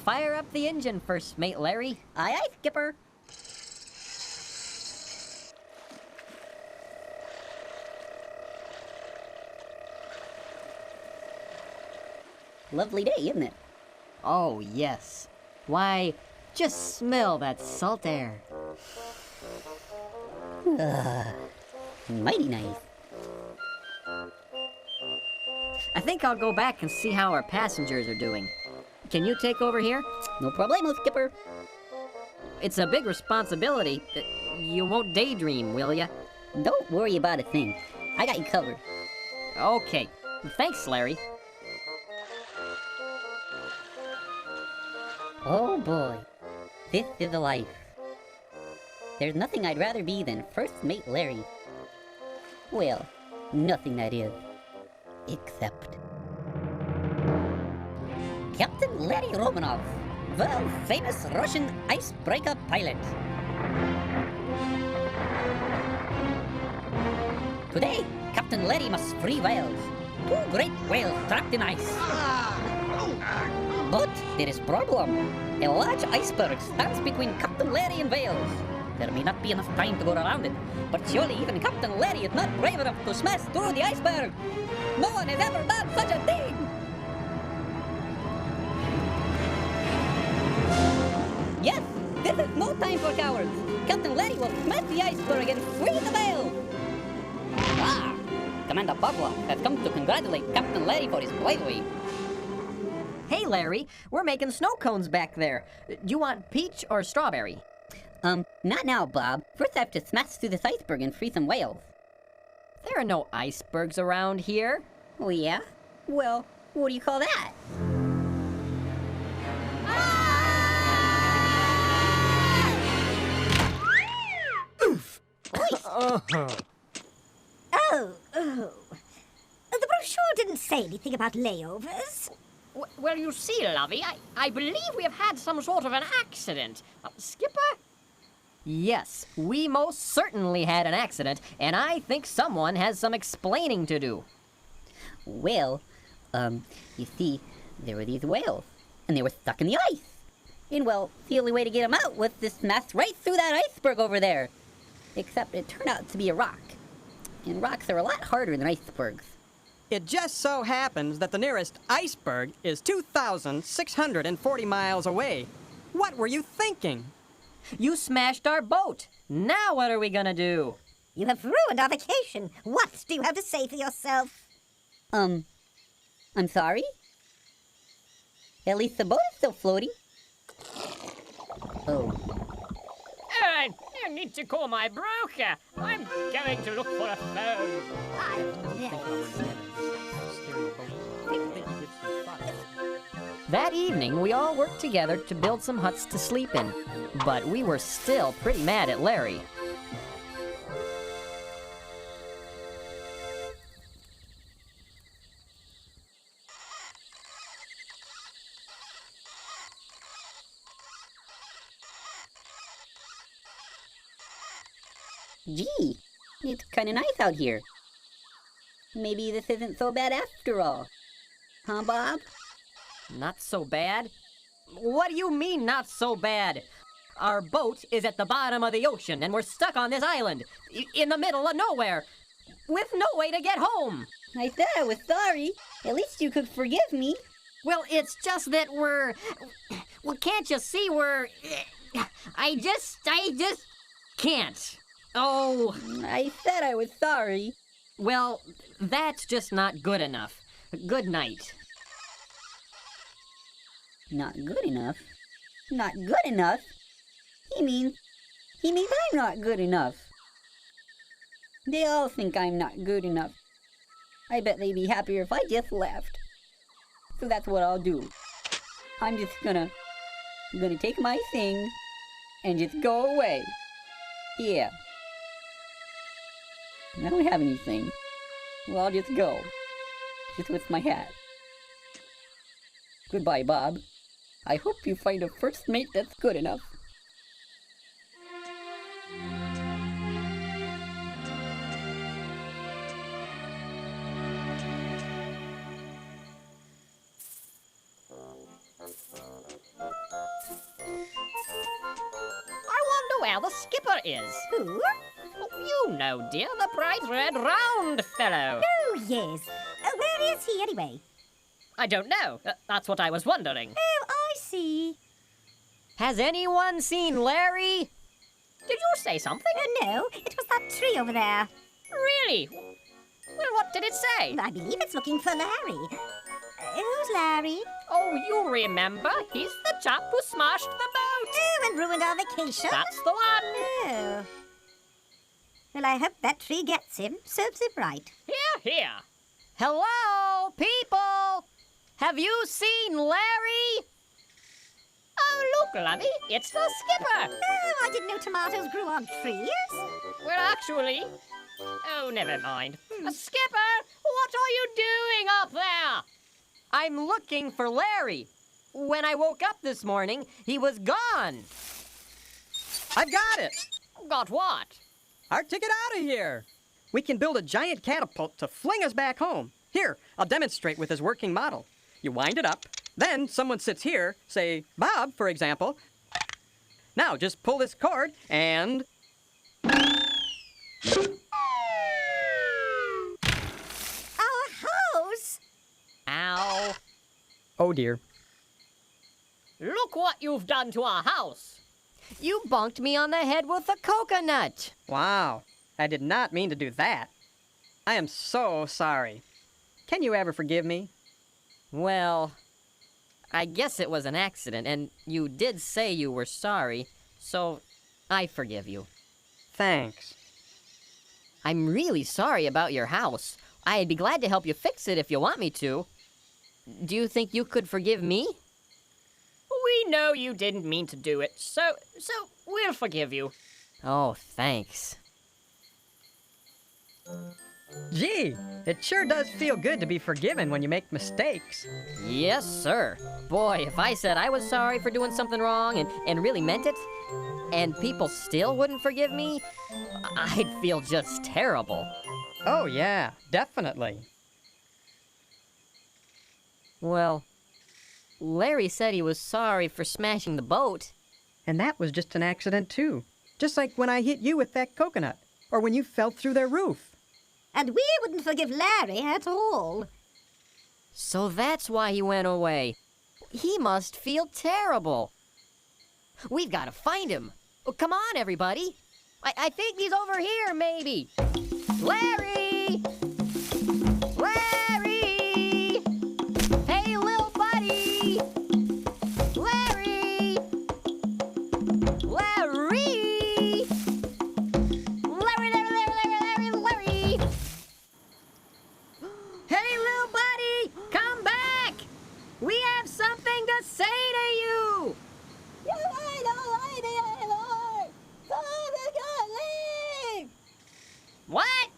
fire up the engine first, mate Larry. Aye, aye, skipper. Lovely day, isn't it? Oh, yes. Why, just smell that salt air. Mighty nice. I think I'll go back and see how our passengers are doing. Can you take over here? No problemo, skipper. It's a big responsibility. You won't daydream, will ya? Don't worry about a thing. I got you covered. Okay. Thanks, Larry. Oh boy, this is a life. There's nothing I'd rather be than First Mate Larry. Well, nothing that is. Except Captain Larry Romanov, world famous Russian icebreaker pilot. Today, Captain Larry must free whales. 2 great whales trapped in ice. But there is problem. A large iceberg stands between Captain Larry and whales. There may not be enough time to go around it, but surely even Captain Larry is not brave enough to smash through the iceberg. No one has ever done such a thing! Yes, this is no time for cowards. Captain Larry will smash the iceberg and free the whale. Ah! Commander Pavlov has come to congratulate Captain Larry for his bravery. Hey, Larry, we're making snow cones back there. Do you want peach or strawberry? Not now, Bob. First I have to smash through this iceberg and free some whales. There are no icebergs around here. Oh, yeah? Well, what do you call that? Oof! Oh. The brochure didn't say anything about layovers. Well, you see, Lovey, I believe we have had some sort of an accident. Skipper? Yes, we most certainly had an accident, and I think someone has some explaining to do. Well, you see, there were these whales, and they were stuck in the ice. And, well, the only way to get them out was to smash right through that iceberg over there. Except it turned out to be a rock. And rocks are a lot harder than icebergs. It just so happens that the nearest iceberg is 2,640 miles away. What were you thinking? You smashed our boat. Now what are we gonna do? You have ruined our vacation. What do you have to say for yourself? I'm sorry? At least the boat is still floating. Oh. I need to call my broker. I'm going to look for a phone. That evening, we all worked together to build some huts to sleep in. But we were still pretty mad at Larry. Gee, it's kind of nice out here. Maybe this isn't so bad after all. Huh, Bob? Not so bad? What do you mean, not so bad? Our boat is at the bottom of the ocean, and we're stuck on this island, in the middle of nowhere, with no way to get home. I said I was sorry. At least you could forgive me. Well, it's just that we're... Well, can't you see we're... I just can't. Oh. I said I was sorry. Well, that's just not good enough. Good night. Not good enough? Not good enough? He means I'm not good enough. They all think I'm not good enough. I bet they'd be happier if I just left. So that's what I'll do. I'm just gonna take my thing and just go away. Yeah. I don't have anything. Well, I'll just go. Just with my hat. Goodbye, Bob. I hope you find a first mate that's good enough. I wonder where the skipper is. Who? Oh, you know, dear, the bright red round fellow. Oh, yes. Where is he, anyway? I don't know. That's what I was wondering. Oh, I see. Has anyone seen Larry? Did you say something? No, it was that tree over there. Really? Well, what did it say? I believe it's looking for Larry. Who's Larry? Oh, you remember. He's the chap who smashed the boat. Oh, and ruined our vacation? That's the one. Oh. Well, I hope that tree gets him. Serves him right. Here, here. Hello, people! Have you seen Larry? Oh, look, Lovey, it's the skipper. Oh, I didn't know tomatoes grew on trees. Well, actually... Oh, never mind. Skipper, what are you doing up there? I'm looking for Larry. When I woke up this morning, he was gone. I've got it! Got what? Our ticket out of here! We can build a giant catapult to fling us back home. Here, I'll demonstrate with this working model. You wind it up, then someone sits here, say Bob, for example. Now, just pull this cord and... Our house? Ow. Oh, dear. Look what you've done to our house. You bonked me on the head with a coconut. Wow, I did not mean to do that. I am so sorry. Can you ever forgive me? Well, I guess it was an accident, and you did say you were sorry, so I forgive you. Thanks. I'm really sorry about your house. I'd be glad to help you fix it if you want me to. Do you think you could forgive me? We know you didn't mean to do it, so we'll forgive you. Oh, thanks. Gee, it sure does feel good to be forgiven when you make mistakes. Yes, sir. Boy, if I said I was sorry for doing something wrong and really meant it, and people still wouldn't forgive me, I'd feel just terrible. Oh, yeah, definitely. Well, Larry said he was sorry for smashing the boat. And that was just an accident, too. Just like when I hit you with that coconut, or when you fell through their roof. And we wouldn't forgive Larry at all. So that's why he went away. He must feel terrible. We've got to find him. Oh, come on, everybody. I think he's over here, maybe. Larry! Larry! Hey, little buddy! Larry! Larry! Larry! Hey, little buddy! Come back! We have something to say to you! What?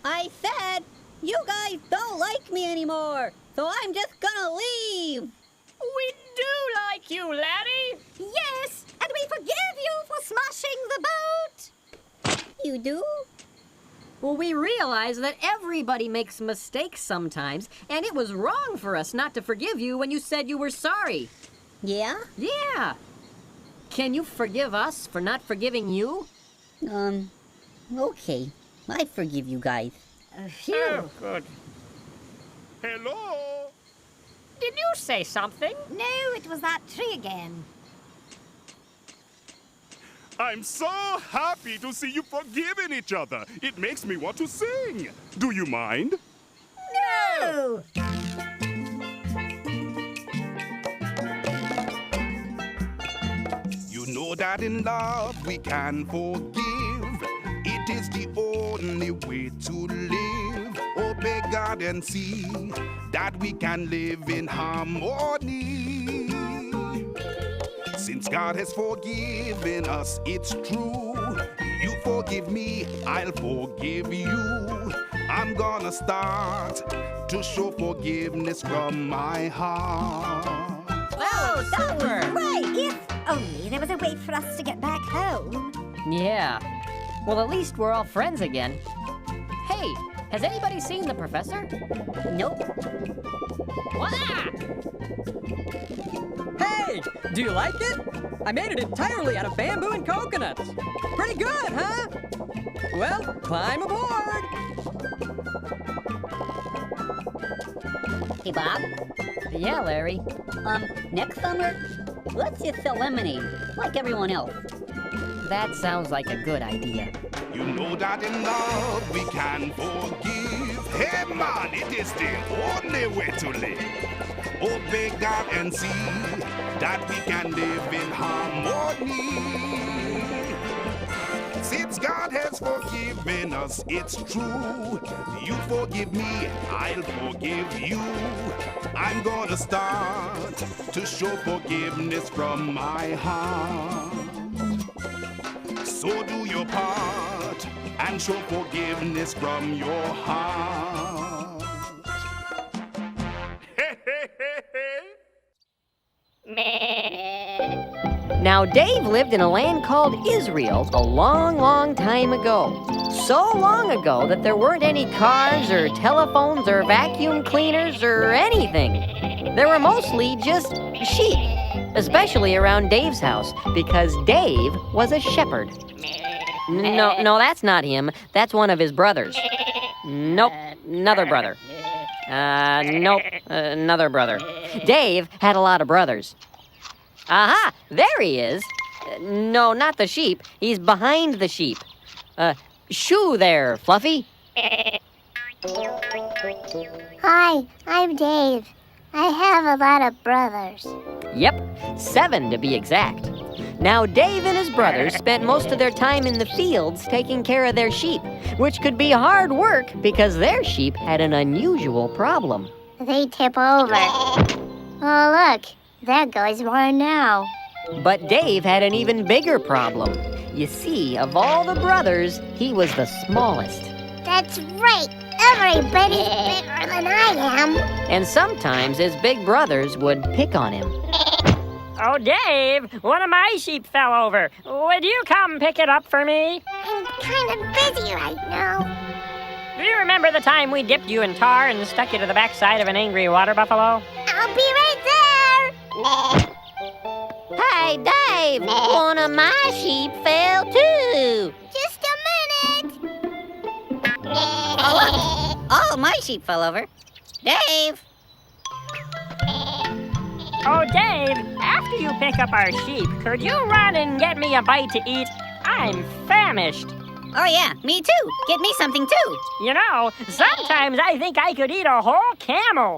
I said, you guys don't like me anymore, so I'm just gonna leave. We do like you, laddie. Yes, and we forgive you for smashing the boat. You do? Well, we realize that everybody makes mistakes sometimes, and it was wrong for us not to forgive you when you said you were sorry. Yeah? Yeah. Can you forgive us for not forgiving you? Okay. I forgive you guys. Phew. Oh, good. Hello? Did you say something? No, it was that tree again. I'm so happy to see you forgiving each other. It makes me want to sing. Do you mind? No! You know that in love we can forgive. It is the only way to live. Obey God and see that we can live in harmony. Since God has forgiven us, it's true. You forgive me, I'll forgive you. I'm gonna start to show forgiveness from my heart. Oh, that was great! If only there was a way for us to get back home. Yeah. Well, at least we're all friends again. Hey, has anybody seen the professor? Nope. Wah! Hey, do you like it? I made it entirely out of bamboo and coconuts. Pretty good, huh? Well, climb aboard. Hey, Bob. Yeah, Larry. Next summer, let's just sell lemonade, like everyone else. That sounds like a good idea. You know that in love we can forgive. Hey man, it is the only way to live. Obey God and see that we can live in harmony. Since God has forgiven us, it's true. You forgive me, I'll forgive you. I'm gonna start to show forgiveness from my heart. So do your part and show forgiveness from your heart. Now, Dave lived in a land called Israel a long, long time ago. So long ago that there weren't any cars or telephones or vacuum cleaners or anything. There were mostly just sheep, especially around Dave's house, because Dave was a shepherd. No, that's not him. That's one of his brothers. Nope, another brother. Nope, another brother. Dave had a lot of brothers. Aha, there he is. No, not the sheep. He's behind the sheep. Shoo there, Fluffy. Hi, I'm Dave. I have a lot of brothers. Yep, 7 to be exact. Now, Dave and his brothers spent most of their time in the fields taking care of their sheep, which could be hard work because their sheep had an unusual problem. They tip over. Oh, look, there goes one now. But Dave had an even bigger problem. You see, of all the brothers, he was the smallest. That's right. Everybody's bigger than I am. And sometimes his big brothers would pick on him. Oh, Dave, one of my sheep fell over. Would you come pick it up for me? I'm kind of busy right now. Do you remember the time we dipped you in tar and stuck you to the backside of an angry water buffalo? I'll be right there. Hey, Dave, one of my sheep fell too. Just a minute. Oh, look. All my sheep fell over. Dave! Oh, Dave, after you pick up our sheep, could you run and get me a bite to eat? I'm famished. Oh, yeah, me too. Get me something too. You know, sometimes I think I could eat a whole camel.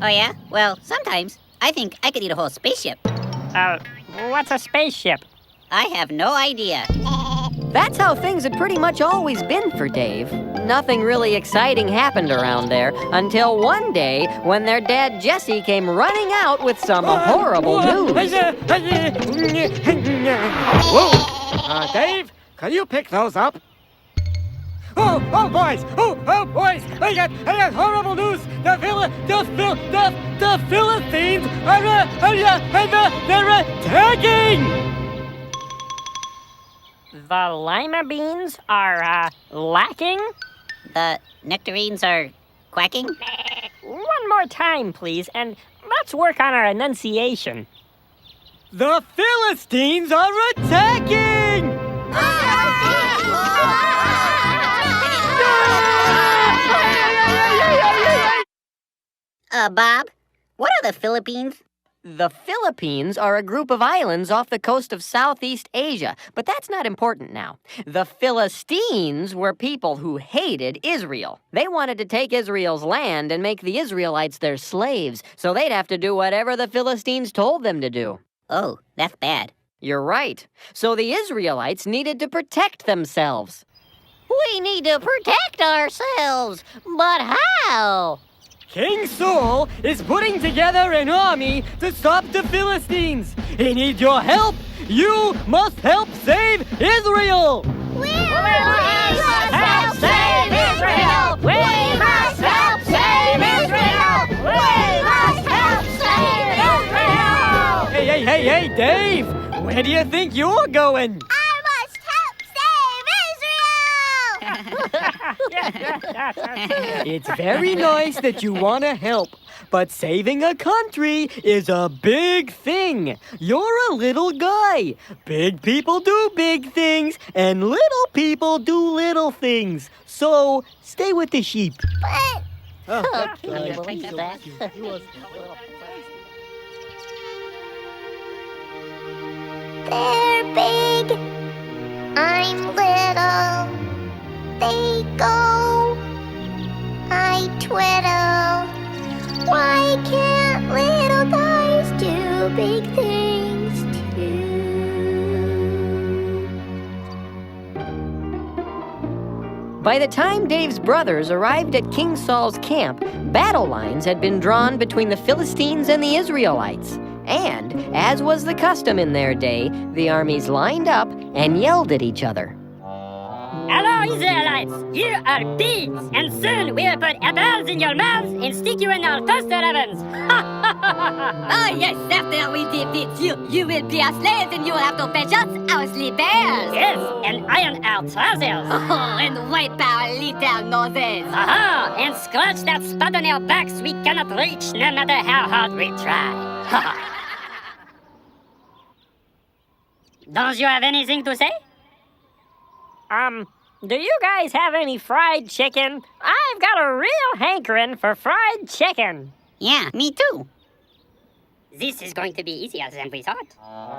Oh, yeah? Well, sometimes I think I could eat a whole spaceship. What's a spaceship? I have no idea. That's how things had pretty much always been for Dave. Nothing really exciting happened around there until one day when their dad Jesse came running out with some horrible news. Whoa! Dave, can you pick those up? Oh, boys! Oh, boys! I got horrible news! The Philistines they're attacking! The lima beans are, lacking? The nectarines are quacking? One more time, please, and let's work on our enunciation. The Philistines are attacking! Bob, what are the Philippines? The Philippines are a group of islands off the coast of Southeast Asia, but that's not important now. The Philistines were people who hated Israel. They wanted to take Israel's land and make the Israelites their slaves, so they'd have to do whatever the Philistines told them to do. Oh, that's bad. You're right. So the Israelites needed to protect themselves. We need to protect ourselves, but how? King Saul is putting together an army to stop the Philistines. He needs your help. You must help save Israel. We must help save Israel! We must help save Israel! We must help save Israel! Hey, Dave. Where do you think you're going? I must help save Israel! It's very nice that you want to help, but saving a country is a big thing. You're a little guy. Big people do big things, and little people do little things. So stay with the sheep. But Okay, we'll take that. they're big. I'm little. They go. I twiddle. Why can't little guys do big things too? By the time Dave's brothers arrived at King Saul's camp, battle lines had been drawn between the Philistines and the Israelites. And, as was the custom in their day, the armies lined up and yelled at each other. Hello, Israelites! You are pigs, and soon we'll put apples in your mouths and stick you in our toaster ovens! Oh, yes, after we defeat you, you will be our slaves and you will have to fetch us our slippers. Yes, and iron our trousers! Oh, and wipe our little noses. Aha! And scratch that spot on our backs we cannot reach no matter how hard we try! Don't you have anything to say? Do you guys have any fried chicken? I've got a real hankering for fried chicken. Yeah, me too. This is going to be easier than we thought.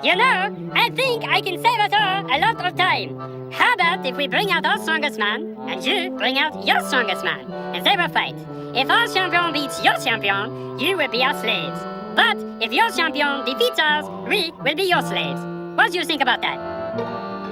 You know, I think I can save us all a lot of time. How about if we bring out our strongest man, and you bring out your strongest man, and they will fight. If our champion beats your champion, you will be our slaves. But if your champion defeats us, we will be your slaves. What do you think about that?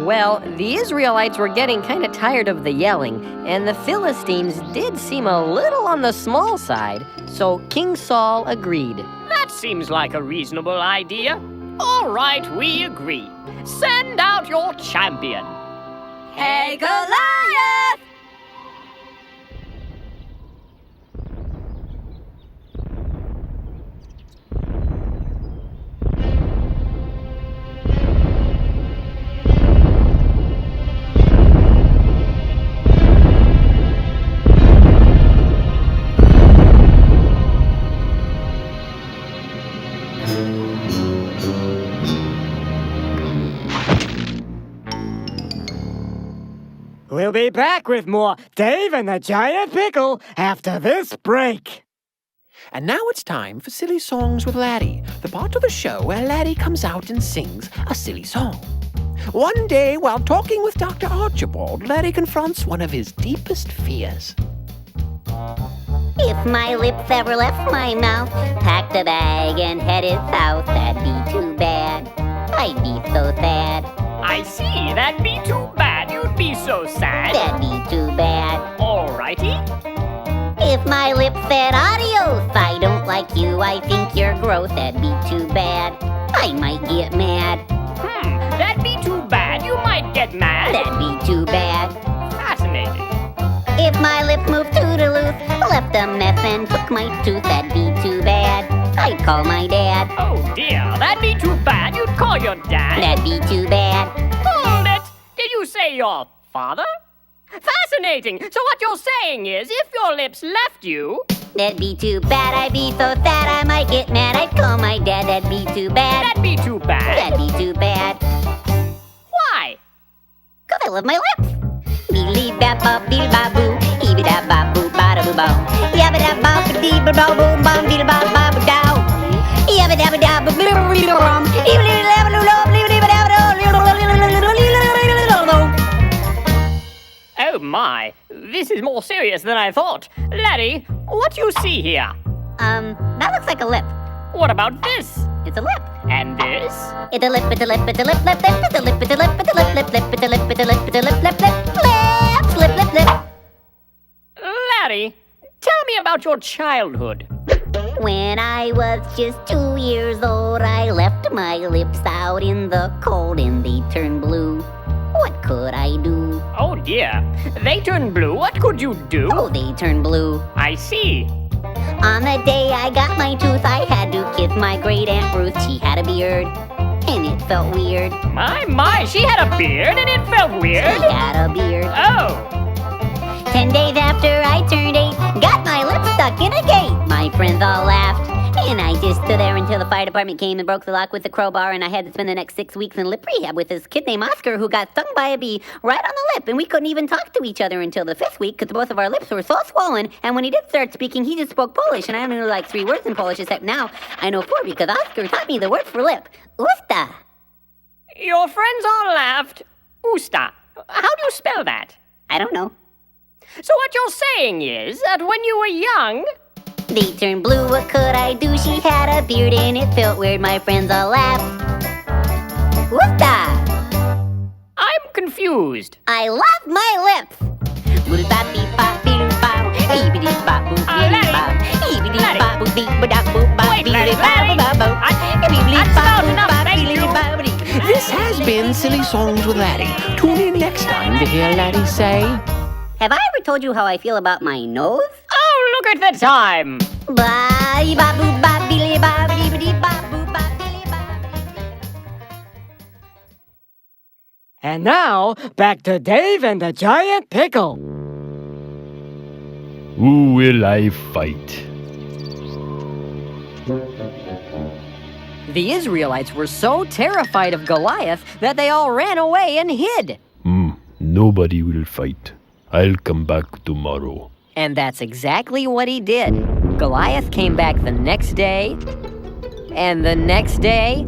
Well, the Israelites were getting kind of tired of the yelling, and the Philistines did seem a little on the small side, so King Saul agreed. That seems like a reasonable idea. All right, we agree. Send out your champion. Hey, Goliath! We'll be back with more Dave and the Giant Pickle after this break. And now it's time for Silly Songs with Laddie, the part of the show where Laddie comes out and sings a silly song. One day, while talking with Dr. Archibald, Laddie confronts one of his deepest fears. If my lips ever left my mouth, packed a bag and headed south, that'd be too bad. I'd be so sad. I see, that'd be too bad. You'd be so sad. That'd be too bad. Alrighty. If my lips said adios, I don't like you, I think you're gross, that'd be too bad. I might get mad. That'd be too bad. You might get mad. That'd be too bad. Fascinating. If my lips moved toodaloo, left a mess and took my tooth, that'd be too bad. I'd call my dad. Oh dear, that'd be too bad. You'd call your dad. That'd be too bad. Hold it! Did you say your father? Fascinating! So what you're saying is, if your lips left you... That'd be too bad, I'd be so sad I might get mad. I'd call my dad, that'd be too bad. That'd be too bad. That'd be too bad. Why? 'Cause I love my lips. Beely-bap-bop-beely-bop-boo, eeby-dap-bop-boo, ba-da-boo-bow. Yabba-dap-bop-dee-ba-bow-boom-bum, beely-bop-bop-dow. Yabba-dabba-dabba-boo-boo-boo-bum, Oh my, this is more serious than I thought. Larry, what do you see here? That looks like a lip. What about this? It's a lip. And this? It's a lip, it's a lip, it's a lip, lip, lip, it's a lip, it's a lip, it's a lip, lip, lip, it's a lip, it's a lip, it's a lip, lip, lip, lip, lip, lip. Larry, tell me about your childhood. When I was just 2 years old, I left my lips out in the cold and they turned blue. What could I do? Oh dear, they turned blue. What could you do? Oh, they turned blue. I see. On the day I got my tooth, I had to kiss my great Aunt Ruth. She had a beard, and it felt weird. My, she had a beard and it felt weird? She had a beard. Oh. 10 days after I turned 8, got my lips stuck in a gate. My friends all laughed, and I just stood there until the fire department came and broke the lock with a crowbar, and I had to spend the next 6 weeks in lip rehab with this kid named Oscar who got stung by a bee right on the lip, and we couldn't even talk to each other until the 5th week because both of our lips were so swollen, and when he did start speaking, he just spoke Polish, and I only knew like 3 words in Polish, except now I know 4 because Oscar taught me the word for lip. Usta. Your friends all laughed. Usta. How do you spell that? I don't know. So what you're saying is that when you were young... They turned blue, what could I do? She had a beard and it felt weird, my friends all laughed. Usta! I'm confused. I love my lips! This has been Silly Songs with Laddie. Tune in next time to hear Laddie say... Have I ever told you how I feel about my nose? Oh, look at the time! And now, back to Dave and the giant pickle. Who will I fight? The Israelites were so terrified of Goliath that they all ran away and hid. Nobody will fight. I'll come back tomorrow. And that's exactly what he did. Goliath came back the next day, and the next day,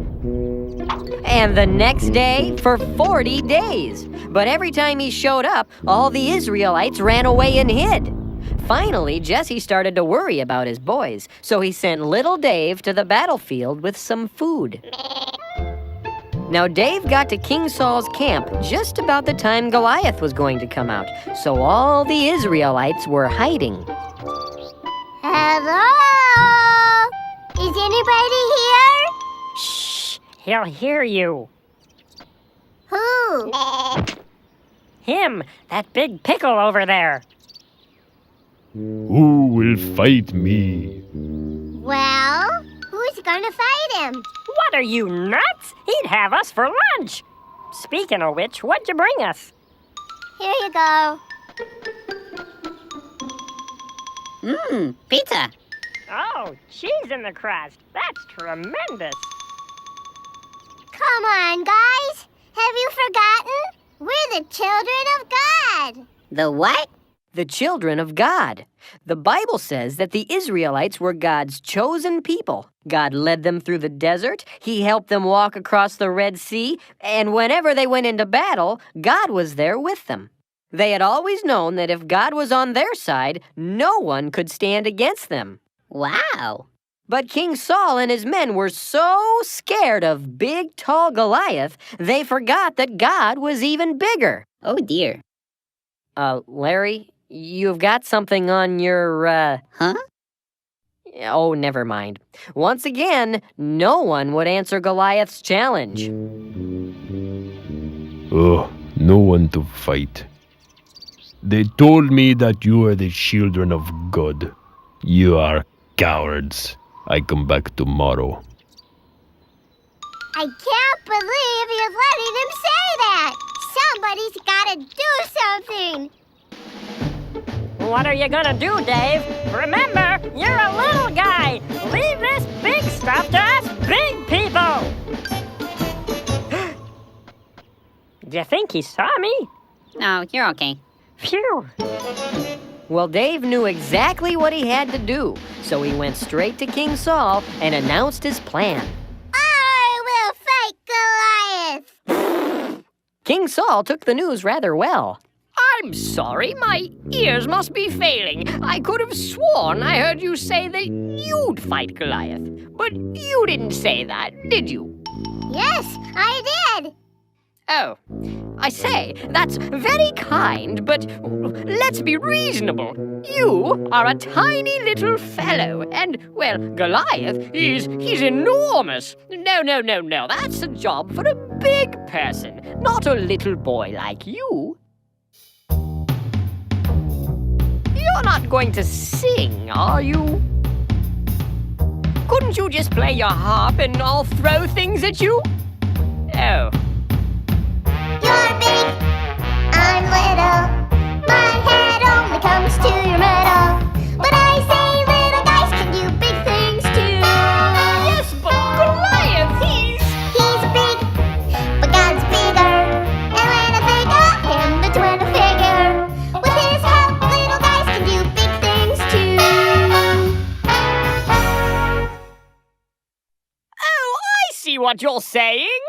and the next day for 40 days. But every time he showed up, all the Israelites ran away and hid. Finally, Jesse started to worry about his boys, so he sent little Dave to the battlefield with some food. Now, Dave got to King Saul's camp just about the time Goliath was going to come out, so all the Israelites were hiding. Hello? Is anybody here? Shh, he'll hear you. Who? Him, that big pickle over there. Who will fight me? Well, who's gonna fight him? What are you, nuts? He'd have us for lunch. Speaking of which, what'd you bring us? Here you go. Pizza. Oh, cheese in the crust. That's tremendous. Come on, guys. Have you forgotten? We're the children of God. The what? The children of God. The Bible says that the Israelites were God's chosen people. God led them through the desert. He helped them walk across the Red Sea. And whenever they went into battle, God was there with them. They had always known that if God was on their side, no one could stand against them. Wow. But King Saul and his men were so scared of big, tall Goliath, they forgot that God was even bigger. Oh, dear. Larry, you've got something on your, Huh? Oh, never mind. Once again, no one would answer Goliath's challenge. Oh, no one to fight. They told me that you are the children of God. You are cowards. I come back tomorrow. I can't believe you're letting him say that. Somebody's gotta do something. What are you gonna do, Dave? Remember, you're a little guy. Leave this big stuff to us big people. Do you think he saw me? No, you're okay. Phew. Well, Dave knew exactly what he had to do, so he went straight to King Saul and announced his plan. I will fight Goliath! King Saul took the news rather well. I'm sorry, my ears must be failing. I could have sworn I heard you say that you'd fight Goliath. But you didn't say that, did you? Yes, I did! Oh, I say, that's very kind, but let's be reasonable. You are a tiny little fellow, and, well, Goliath, he's enormous. No, that's a job for a big person, not a little boy like you. You're not going to sing, are you? Couldn't you just play your harp and I'll throw things at you? Oh. You're big, I'm little. My head only comes to your middle. But I say little guys can do big things too. Yes, but Goliath, he's big, but God's bigger. And when I think of him, that's when I figure. With his help, little guys can do big things too. Oh, I see what you're saying.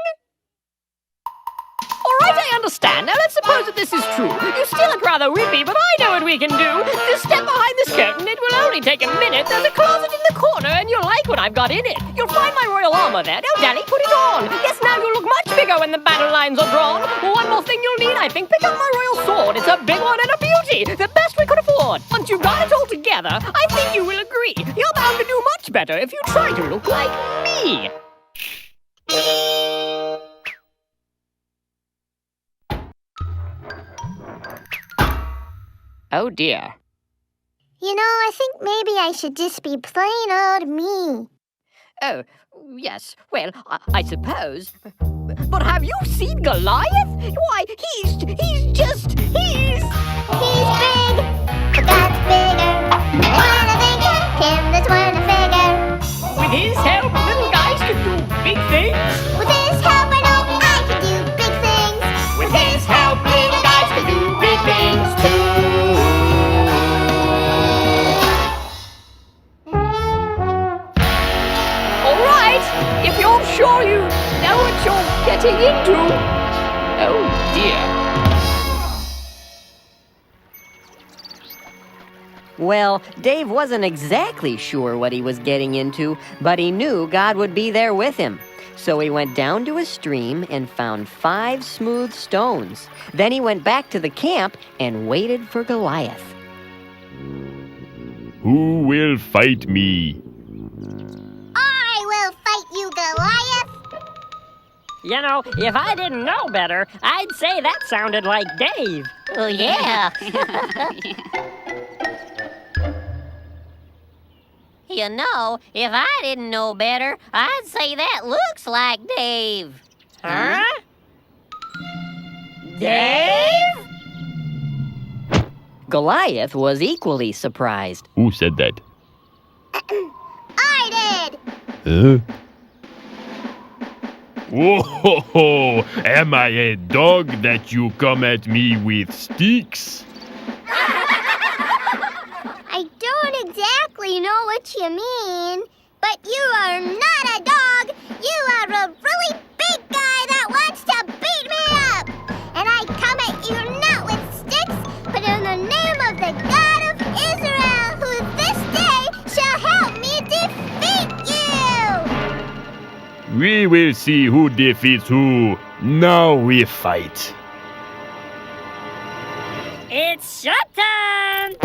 All right, I understand. Now let's suppose that this is true. You still look rather wimpy, but I know what we can do. Just step behind this curtain. It will only take a minute. There's a closet in the corner, and you'll like what I've got in it. You'll find my royal armor there. No, Daddy, put it on. Yes, now you'll look much bigger when the battle lines are drawn. One more thing you'll need, I think. Pick up my royal sword. It's a big one and a beauty. The best we could afford. Once you've got it all together, I think you will agree. You're bound to do much better if you try to look like me. Oh dear. You know, I think maybe I should just be plain old me. Oh, yes. Well, I suppose. But have you seen Goliath? Why, he's just. He's big, but God's bigger. And when I think of him, that's when I figure. With his help, little guys can do big things. With his help, I know I can do big things. With his help, little guys can do big things too. If you're sure you know what you're getting into. Oh dear. Well, Dave wasn't exactly sure what he was getting into, but he knew God would be there with him. So he went down to a stream and found 5 smooth stones. Then he went back to the camp and waited for Goliath. Who will fight me? I will fight you, Goliath. You know, if I didn't know better, I'd say that sounded like Dave. Oh, yeah. You know, if I didn't know better, I'd say that looks like Dave. Huh? Dave? Goliath was equally surprised. Who said that? I did. Huh? Whoa! Am I a dog that you come at me with sticks? I don't exactly know what you mean, but you are not a dog. You are a really big guy that wants to beat me up. And I come at you not with sticks, but in the name of the God of Israel, who this day shall help me defeat you. We will see who defeats who. Now we fight. It's showtime!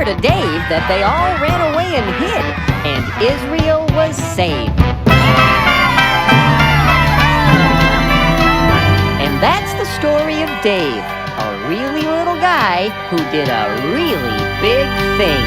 to Dave that they all ran away and hid, and Israel was saved. And that's the story of Dave, a really little guy who did a really big thing.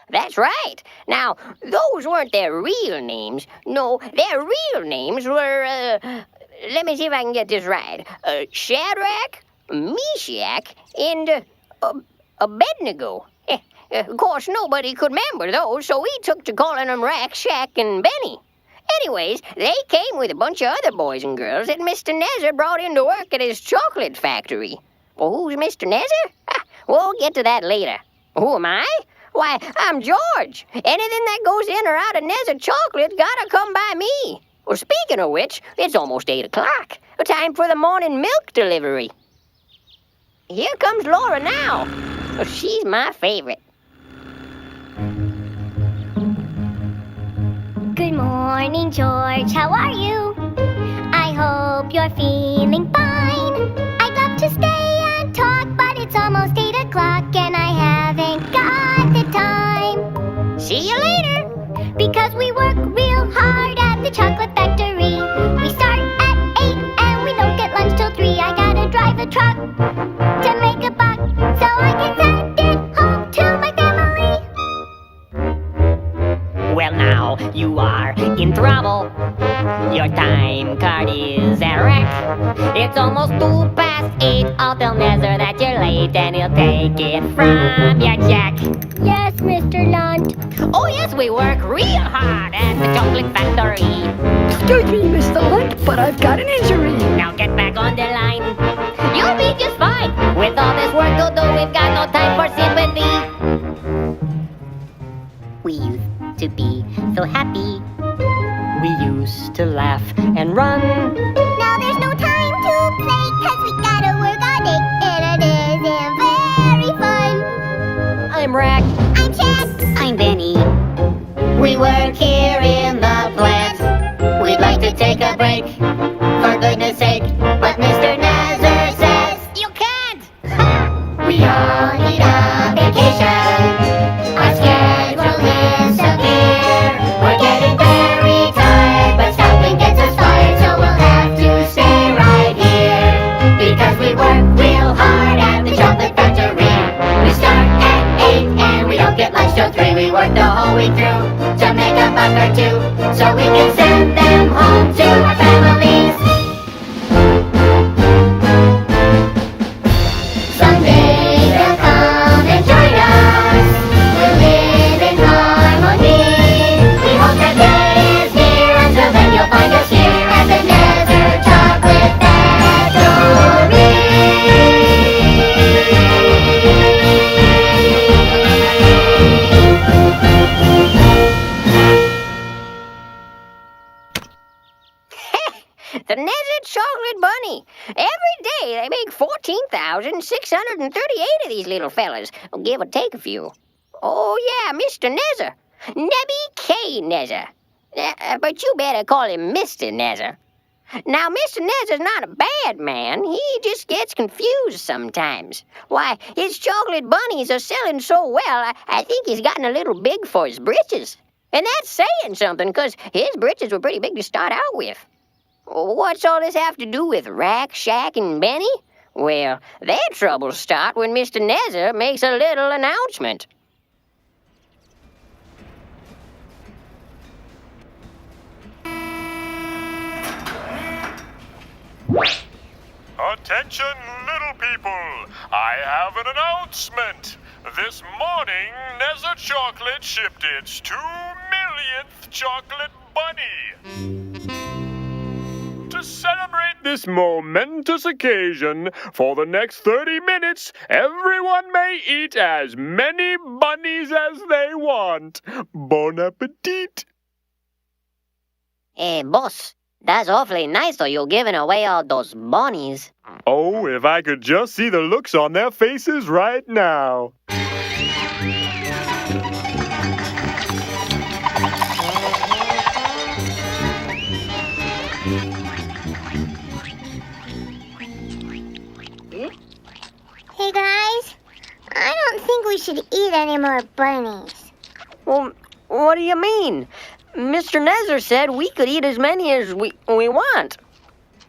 That's right. Now, those weren't their real names. No, their real names were, let me see if I can get this right. Shadrach, Meshach, and Abednego. Of course, nobody could remember those, so we took to calling them Rack, Shack, and Benny. Anyways, they came with a bunch of other boys and girls that Mr. Nezer brought in to work at his chocolate factory. Well, who's Mr. Nezer? We'll get to that later. Who am I? Why, I'm George. Anything that goes in or out of Nezer chocolate gotta come by me. Well, speaking of which, it's almost 8 o'clock. Time for the morning milk delivery. Here comes Laura now. Well, she's my favorite. Good morning, George. How are you? I hope you're feeling fine. I'd love to stay and talk, but it's almost 8 o'clock and I haven't got the time. See you later. Because we work real hard at the chocolate factory. We start at 8 and we don't get lunch till 3. I gotta drive a truck to make a buck so I can send it home to my family. Well, now you are in trouble. Your time card is a wreck. It's almost 8:02. I'll tell Nezer that you're late and he'll take it from your check. Yes, Mr. Lunt. Oh, yes, we work real hard at the chocolate factory. Excuse me, Mr. Lunt, but I've got an injury. Now get back on the line. You'll be just fine. With all this work to do, we've got no time for sympathy. We used to be so happy. We used to laugh and run. Now there's no time to play, 'cause we gotta work all day, and it isn't very fun. I'm Rack. I'm Chad. I'm Benny. We work here in the plant. We'd like to take a break, for goodness sake, but Mr. Nezer says you can't. We all need a vacation. Our schedule is severe. We're getting very tired, but stopping gets us fired, so we'll have to stay right here. Because we work real hard at the chocolate factory. We start at 8 and we don't get lunch till 3. We work the whole week through to make a buck or two, so we can send them home to our families. Someday they'll come and join us. We'll live in harmony. We hope that day is near. Until then you'll find us here at the Nezer Chocolate Factory. The Nezer Chocolate Bunny. Every day they make 14,638 of these little fellas. Give or take a few. Oh, yeah, Mr. Nezer. Nebby K. Nezer. But you better call him Mr. Nezer. Now, Mr. Nezer's not a bad man. He just gets confused sometimes. Why, his chocolate bunnies are selling so well, I think he's gotten a little big for his britches. And that's saying something, 'cause his britches were pretty big to start out with. What's all this have to do with Rack, Shack, and Benny? Well, their troubles start when Mr. Nezer makes a little announcement. Attention, little people! I have an announcement! This morning, Nezer Chocolate shipped its 2 millionth chocolate bunny! To celebrate this momentous occasion, for the next 30 minutes, everyone may eat as many bunnies as they want. Bon appetit! Boss, That's awfully nice, though you're giving away all those bunnies. Oh, if I could just see the looks on their faces right now. Hey guys, I don't think we should eat any more bunnies. Well, what do you mean? Mr. Nezer said we could eat as many as we want.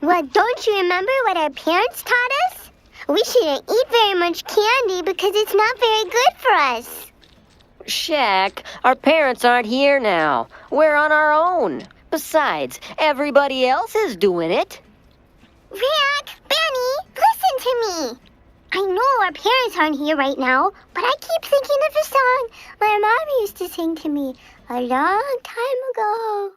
Well, don't you remember what our parents taught us? We shouldn't eat very much candy because it's not very good for us. Shaq, our parents aren't here now. We're on our own. Besides, everybody else is doing it. Rick, Benny, listen to me. I know our parents aren't here right now, but I keep thinking of a song my mom used to sing to me a long time ago.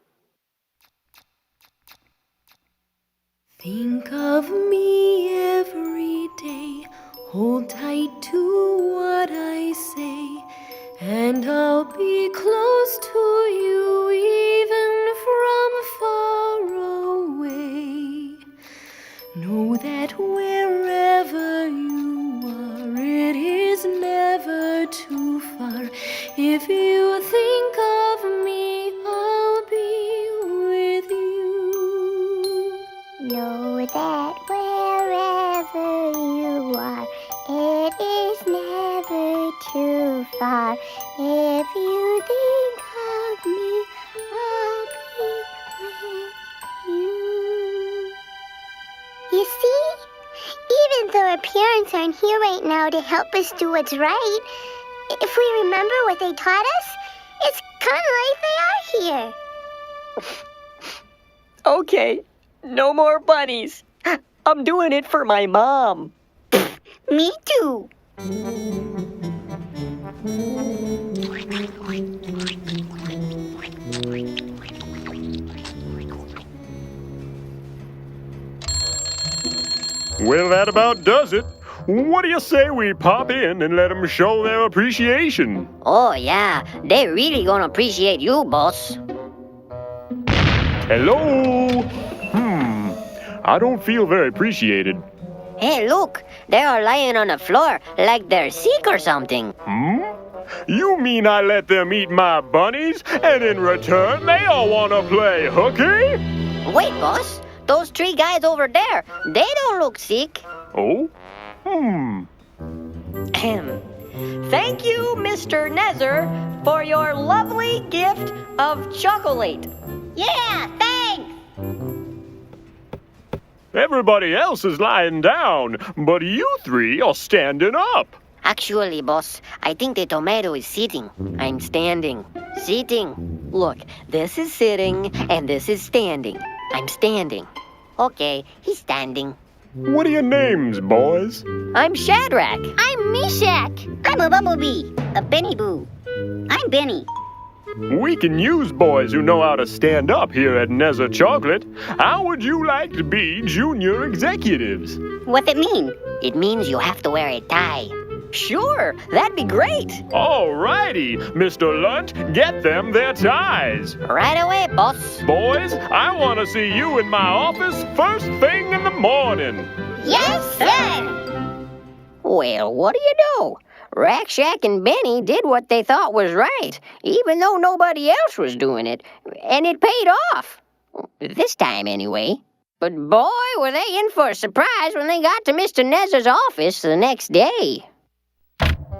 Think of me every day, hold tight to what I say, and I'll be close to you even from far away. Know that wherever you are, it is never too far. If you think of me, I'll be with you. Know that wherever you are, it is never too far. If you think of me, I'll be with you. You see, even though our parents aren't here right now to help us do what's right, if we remember what they taught us, it's kind of like they are here. Okay, no more bunnies. I'm doing it for my mom. Me too. Well, that about does it. What do you say we pop in and let them show their appreciation? Oh, yeah. They're really gonna appreciate you, boss. Hello? I don't feel very appreciated. Hey, look. They are lying on the floor like they're sick or something. You mean I let them eat my bunnies, and in return they all want to play hooky? Wait, boss. Those three guys over there, they don't look sick. Oh? Thank you, Mr. Nezer, for your lovely gift of chocolate. Yeah, thanks. Everybody else is lying down, but you three are standing up. Actually, boss, I think the tomato is sitting. I'm standing. Sitting. Look, this is sitting and this is standing. I'm standing. Okay, he's standing. What are your names, boys? I'm Shadrach. I'm Meshach. I'm a bumblebee, a Benny Boo. I'm Benny. We can use boys who know how to stand up here at Nezer Chocolate. How would you like to be junior executives? What's it mean? It means you have to wear a tie. Sure, that'd be great. All righty, Mr. Lunt, get them their ties. Right away, boss. Boys, I want to see you in my office first thing in the morning. Yes, sir. Well, what do you know? Rack Shack and Benny did what they thought was right, even though nobody else was doing it, and it paid off. This time, anyway. But boy, were they in for a surprise when they got to Mr. Nezer's office the next day.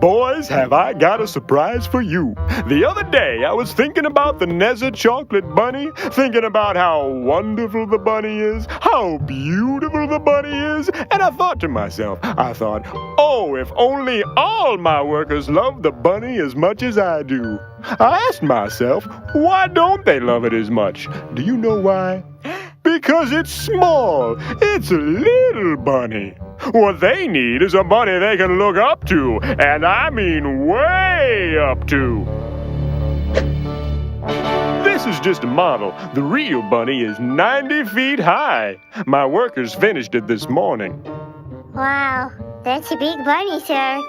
Boys, have I got a surprise for you. The other day, I was thinking about the Nezer Chocolate Bunny, thinking about how wonderful the bunny is, how beautiful the bunny is, and I thought to myself, oh, if only all my workers loved the bunny as much as I do. I asked myself, why don't they love it as much? Do you know why? Because it's small. It's a little bunny. What they need is a bunny they can look up to, and I mean way up to. This is just a model. The real bunny is 90 feet high. My workers finished it this morning. Wow, that's a big bunny, sir.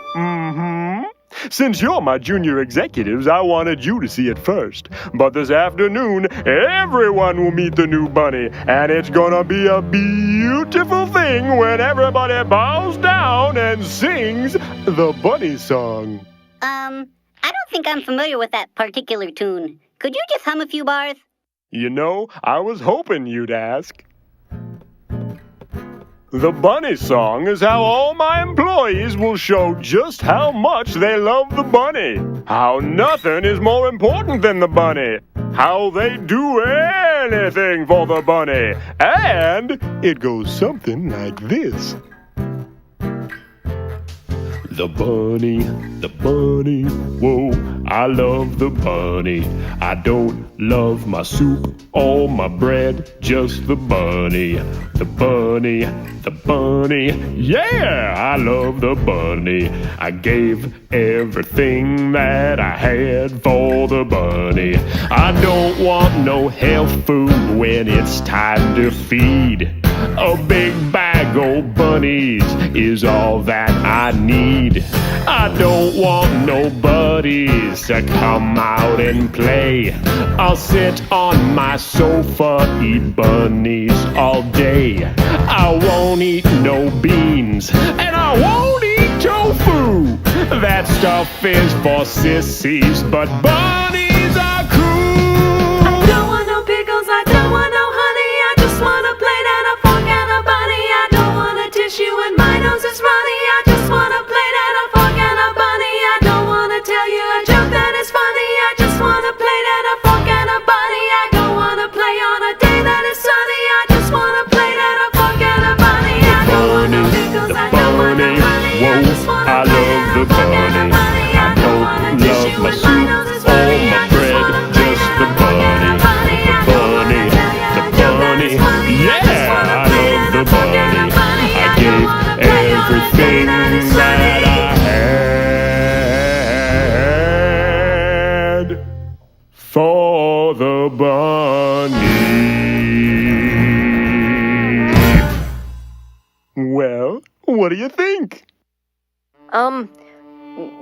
Since you're my junior executives, I wanted you to see it first. But this afternoon, everyone will meet the new bunny, and it's gonna be a beautiful thing when everybody bows down and sings the bunny song. I don't think I'm familiar with that particular tune. Could you just hum a few bars? You know, I was hoping you'd ask. The bunny song is how all my employees will show just how much they love the bunny. How nothing is more important than the bunny. How they do anything for the bunny. And it goes something like this. The bunny, whoa, I love the bunny. I don't love my soup or my bread, just the bunny. The bunny, yeah, I love the bunny. I gave everything that I had for the bunny. I don't want no health food when it's time to feed. A big bag of bunnies is all that I need. I don't want no buddies to come out and play. I'll sit on my sofa, eat bunnies all day. I won't eat no beans, and I won't eat tofu. That stuff is for sissies, but bunnies are cool. I don't want no pickles, I don't want no honey. I just want a plate and a fork and a bunny. I don't want a tissue and my nose is runny. I just want a plate and a fork and a bunny. I don't want to tell you a joke that is funny. I just want a plate and a fork and a bunny. I don't want to play on a day that is sunny. I just want a plate and a fork and a bunny. I don't want no pickles, I don't want no honey. I just want a plate and a fork and a bunny. I don't want a tissue and my nose is runny. I just want a plate and a fork and a bunny. I don't want to tell you a joke that is funny. I just want a plate and a fork and a bunny. I don't want to play on a day that is sunny. For the bunny. Well, what do you think?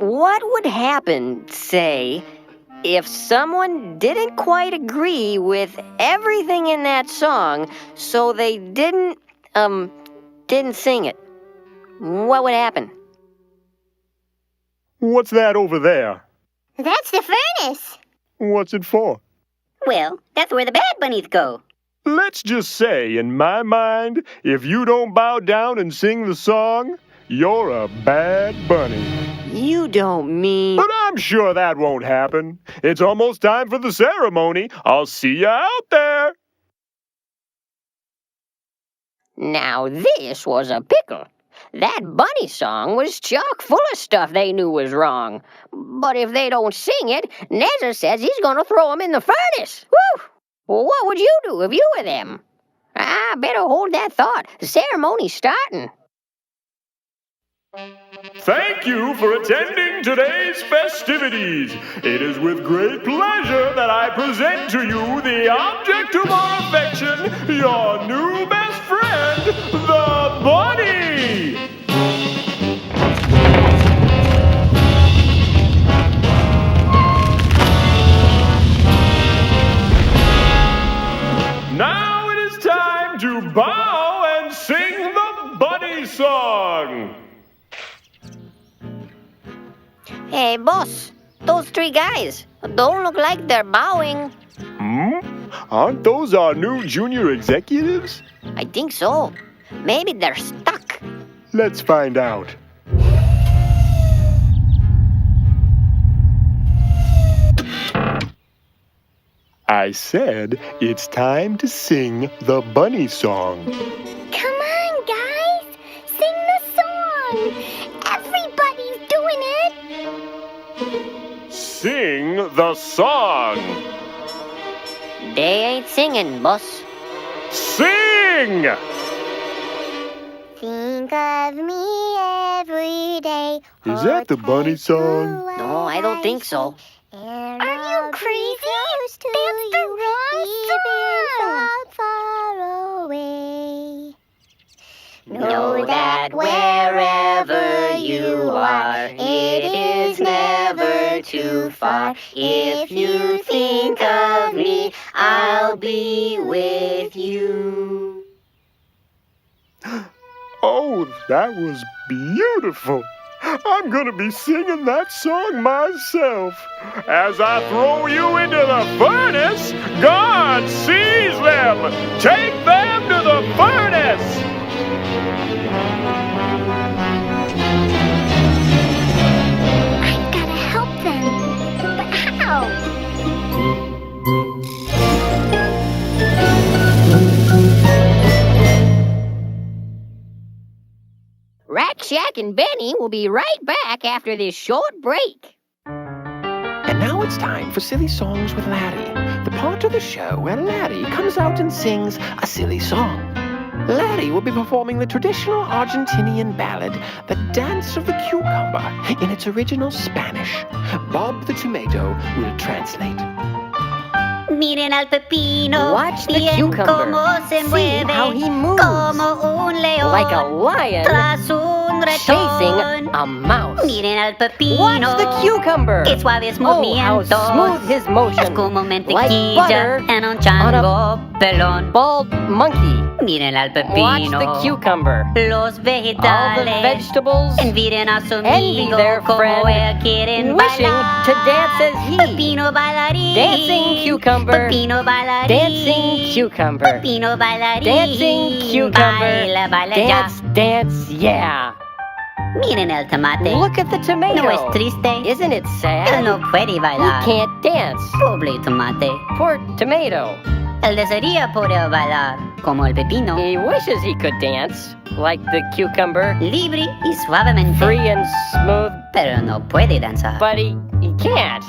What would happen, say, if someone didn't quite agree with everything in that song, so they didn't sing it? What would happen? What's that over there? That's the furnace. What's it for? Well, that's where the bad bunnies go. Let's just say, in my mind, if you don't bow down and sing the song, you're a bad bunny. You don't mean... But I'm sure that won't happen. It's almost time for the ceremony. I'll see you out there. Now this was a pickle. That bunny song was chock full of stuff they knew was wrong. But if they don't sing it, Nezza says he's gonna throw them in the furnace. Woo! Well, what would you do if you were them? I better hold that thought. The ceremony's starting. Thank you for attending today's festivities. It is with great pleasure that I present to you the object of our affection, your new best friend, the bunny. Now it is time to bow and sing the bunny song. Hey, boss, those three guys don't look like they're bowing. Aren't those our new junior executives? I think so. Maybe they're stuck. Let's find out. I said it's time to sing the bunny song. Come on, guys. Sing the song. Everybody's doing it. Sing the song. They ain't singing, boss. Sing! Think of me every day. Is that the bunny song? No, I don't think so. Are you crazy? That's the wrong song. Far away. Know that wherever you are, it is never far, too far. If you think of me, I'll be with you. Oh, that was beautiful. I'm gonna be singing that song myself. As I throw you into the furnace, God sees them. Take them to the furnace. I've gotta help them. But how? Rat Shack and Benny will be right back after this short break. And now it's time for Silly Songs with Larry, the part of the show where Larry comes out and sings a silly song. Larry will be performing the traditional Argentinian ballad, The Dance of the Cucumber, in its original Spanish. Bob the Tomato will translate. Miren al pepino, Watch the bien cucumber. cómo se See mueve, how he moves. como un león, Like a lion tras un chasing ratón. a mouse. Miren al pepino, Watch the cucumber. qué suaves Oh, how movimientos, smooth his motion. es como Like mantequilla butter en un chango pelón. Bald monkey. Miren al Watch pepino, the cucumber. los All the vegetales, vegetables envidian a su envy amigo their como friend, él quieren wishing bailar. to dance as he. Pepino bailarín, Dancing cucumber. Pepino bailarín, Dancing cucumber. Pepino bailarín, Dancing cucumber. baila, baila ya. Dance, dance, yeah. Miren el tomate, Look at the tomato. no es triste, Isn't it él sad? no puede He bailar. can't dance. Pobre tomate, Poor tomato. él desearía poder bailar como el pepino, He wishes he could dance like the cucumber, libre y suavemente, free and smooth, pero no puede danzar. but he can't.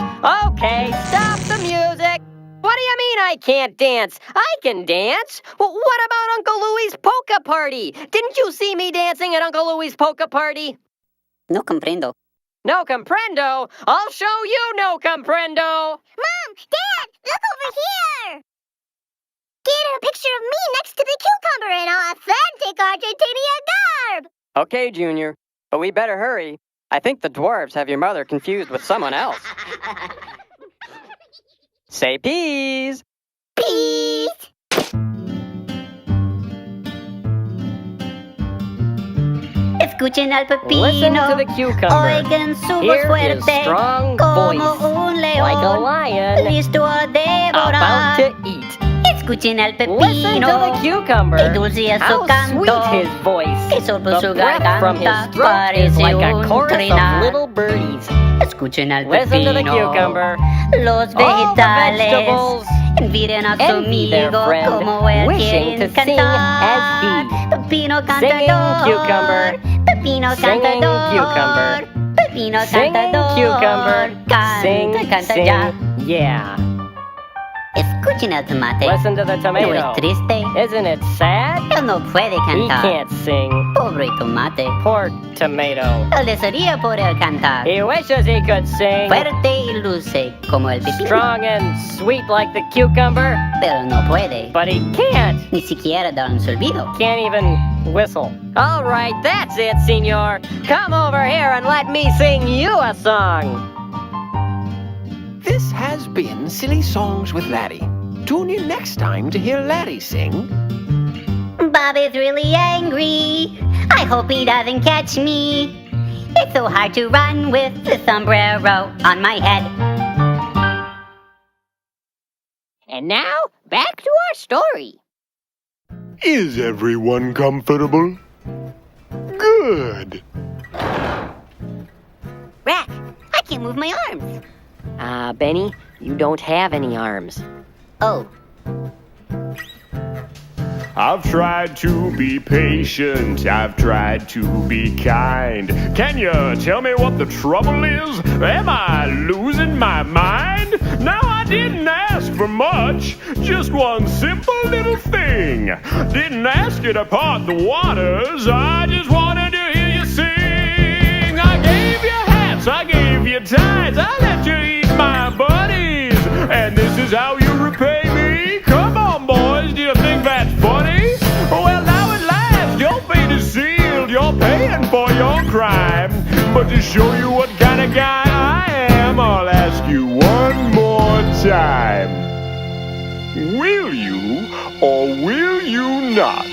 Okay, stop the music. What do you mean I can't dance? I can dance. Well, what about Uncle Louie's polka party? Didn't you see me dancing at Uncle Louie's polka party? No comprendo. No comprendo. I'll show you no comprendo. Mom! Dad! Look over here! Get a picture of me next to the cucumber in authentic Argentinian garb! Okay, Junior, but we better hurry. I think the dwarves have your mother confused with someone else. Say peas! Peace! Escuchen al pepino, Listen to the cucumber. oigan su voz Hear his fuerte, strong como voice, un león, like a lion, listo a about devorar. to eat. Escuchen al Listen pepino, to the cucumber. qué dulce es su How canto, sweet his voice. que sopla The su breath from his garganta, throat is parece like a un chorus trinar. of little birdies. Escuchen al Listen to the pepino, cucumber. los All the vegetales, vegetables envidian a su envy their amigo friend, como él wishing quieren to sing as cantar. he. Pepino Singing cantador, cucumber. Pepino Singing cantador, cucumber. Pepino Singing cantador, cucumber. canta, Sing, canta sing, ya. yeah. Escuchen al tomate, Listen to the no tomato. es triste, Isn't it sad? él no puede He cantar. can't sing. Pobre tomate, Poor tomato. él desearía poder cantar. He wishes he could sing. Fuerte y dulce como el pepino, Strong and sweet like the cucumber, pero no puede, but he can't. ni siquiera dar un silbido. Can't even whistle. All right, that's it, senor. Come over here and let me sing you a song. This has been Silly Songs with Larry. Tune in next time to hear Larry sing. Bob is really angry. I hope he doesn't catch me. It's so hard to run with the sombrero on my head. And now, back to our story. Is everyone comfortable? Good. Rack, I can't move my arms. Benny, you don't have any arms. Oh, I've tried to be patient, I've tried to be kind. Can you tell me what the trouble is? Am I losing my mind? Now I didn't ask for much, just one simple little thing. Didn't ask you to part the waters, I just wanted to hear you sing. I gave you hats, I gave you ties, I let you eat my buddies. And this is how you repay me? Come on, boys, do you think that's funny? Well, now at last, your fate is sealed. You're paying for your crime. But to show you what kind of guy I am, I'll ask you one more time. Will you or will you not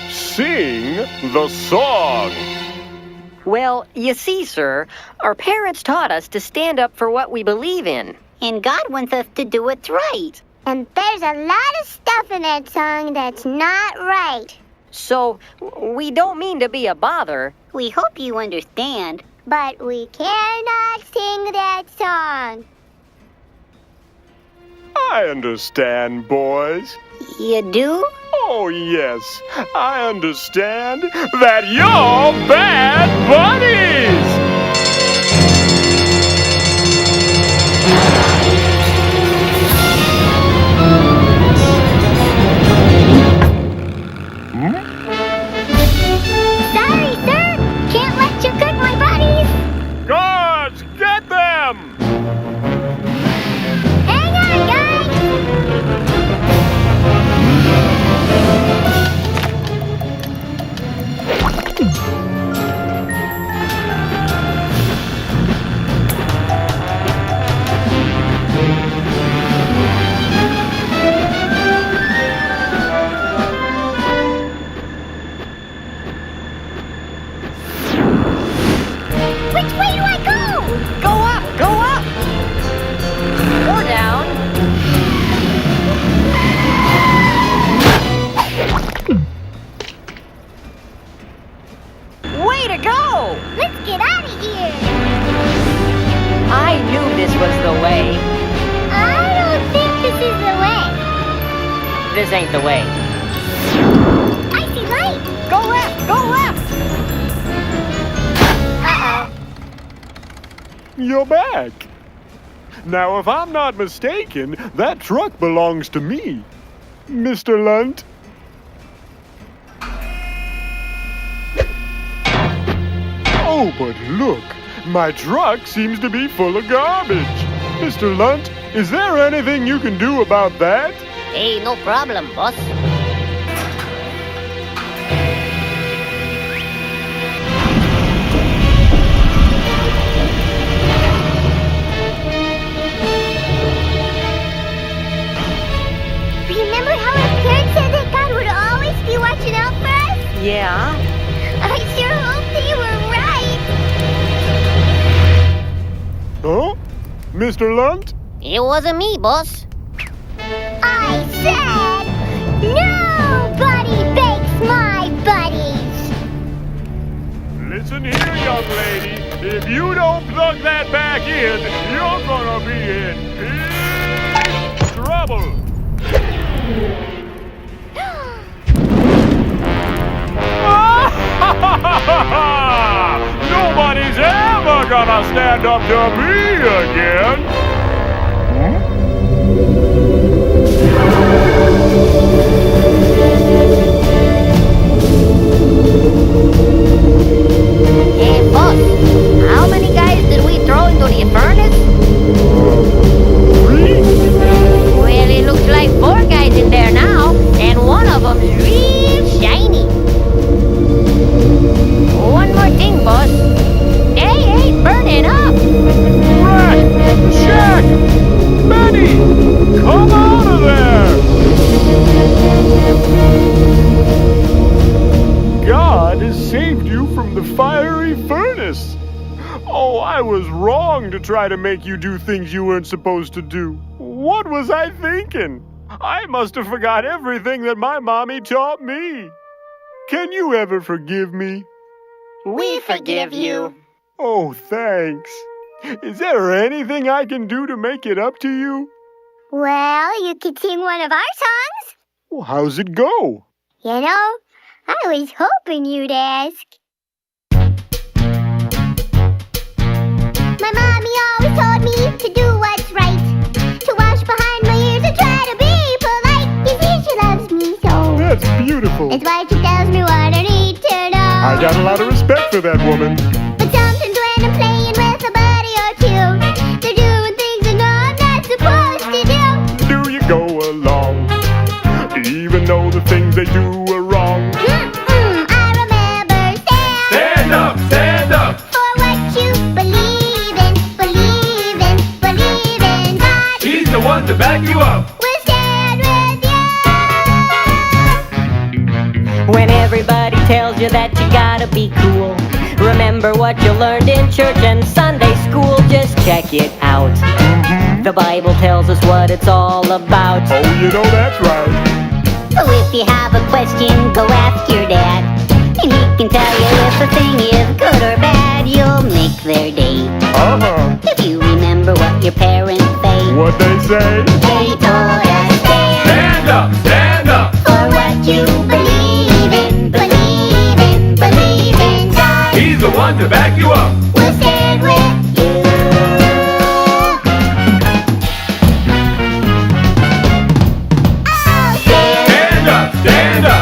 sing the song? Well, you see, sir, our parents taught us to stand up for what we believe in. And God wants us to do what's right. And there's a lot of stuff in that song that's not right. So, we don't mean to be a bother. We hope you understand. But we cannot sing that song. I understand, boys. You do? Oh, yes. I understand that you're bad buddies! Sorry, sir. Can't let you cook my buddies. Guards, get them! Hang on, guys. Which way do I go? Go up! Go up! Or down. Way to go! Let's get out of here. I knew this was the way. I don't think this is the way. This ain't the way. I see light. Go left! Go left! Uh-oh. You're back. Now, if I'm not mistaken, that truck belongs to me, Mr. Lunt. Oh, but look, my truck seems to be full of garbage. Mr. Lunt, is there anything you can do about that? Hey, no problem, boss. Remember how our parents said that God would always be watching out for us? Yeah? I sure hope they were right. Huh? Mr. Lunt? It wasn't me, boss. I said, nobody bakes my buddies. Listen here, young lady. If you don't plug that back in, you're gonna be in big trouble. Nobody's ever gonna stand up to me again. Hey, boss, how many guys did we throw into the furnace? Well, it looks like 4 guys in there now, and one of them's real shiny. One more thing, boss. They ain't burning up. Rat! Jack! Betty! Come out of there! God has saved you from the fiery furnace. Oh, I was wrong to try to make you do things you weren't supposed to do. What was I thinking? I must have forgot everything that my mommy taught me. Can you ever forgive me? We forgive you. Oh, thanks. Is there anything I can do to make it up to you? Well, you could sing one of our songs. Well, how's it go? You know, I was hoping you'd ask. My mommy always told me to do what's right, to wash behind my ears and try to be polite. You see, she loves me so. That's beautiful. It's why she tells me what I need to know. I got a lot of respect for that woman. But sometimes when I'm playing with a buddy or two, they're doing things I know I'm not supposed to do. Do you go along, even though the things they do are wrong? I remember Stand up, stand up. for what you believe in, believe in, believe one to back you up. We'll stand with you. When everybody tells you that you gotta be cool, remember what you learned in church and Sunday school. Just check it out. The Bible tells us what it's all about. Oh, you know that's right. So if you have a question, go ask your dad. And he can tell you if the thing is good or bad. You'll make their day. Uh-huh. If you remember what your parents say. What they say? They told us Stand up, stand up. for what you believe in, believe in, believe in God. He's the one to back you up. We'll stand with you. Stand up, stand up.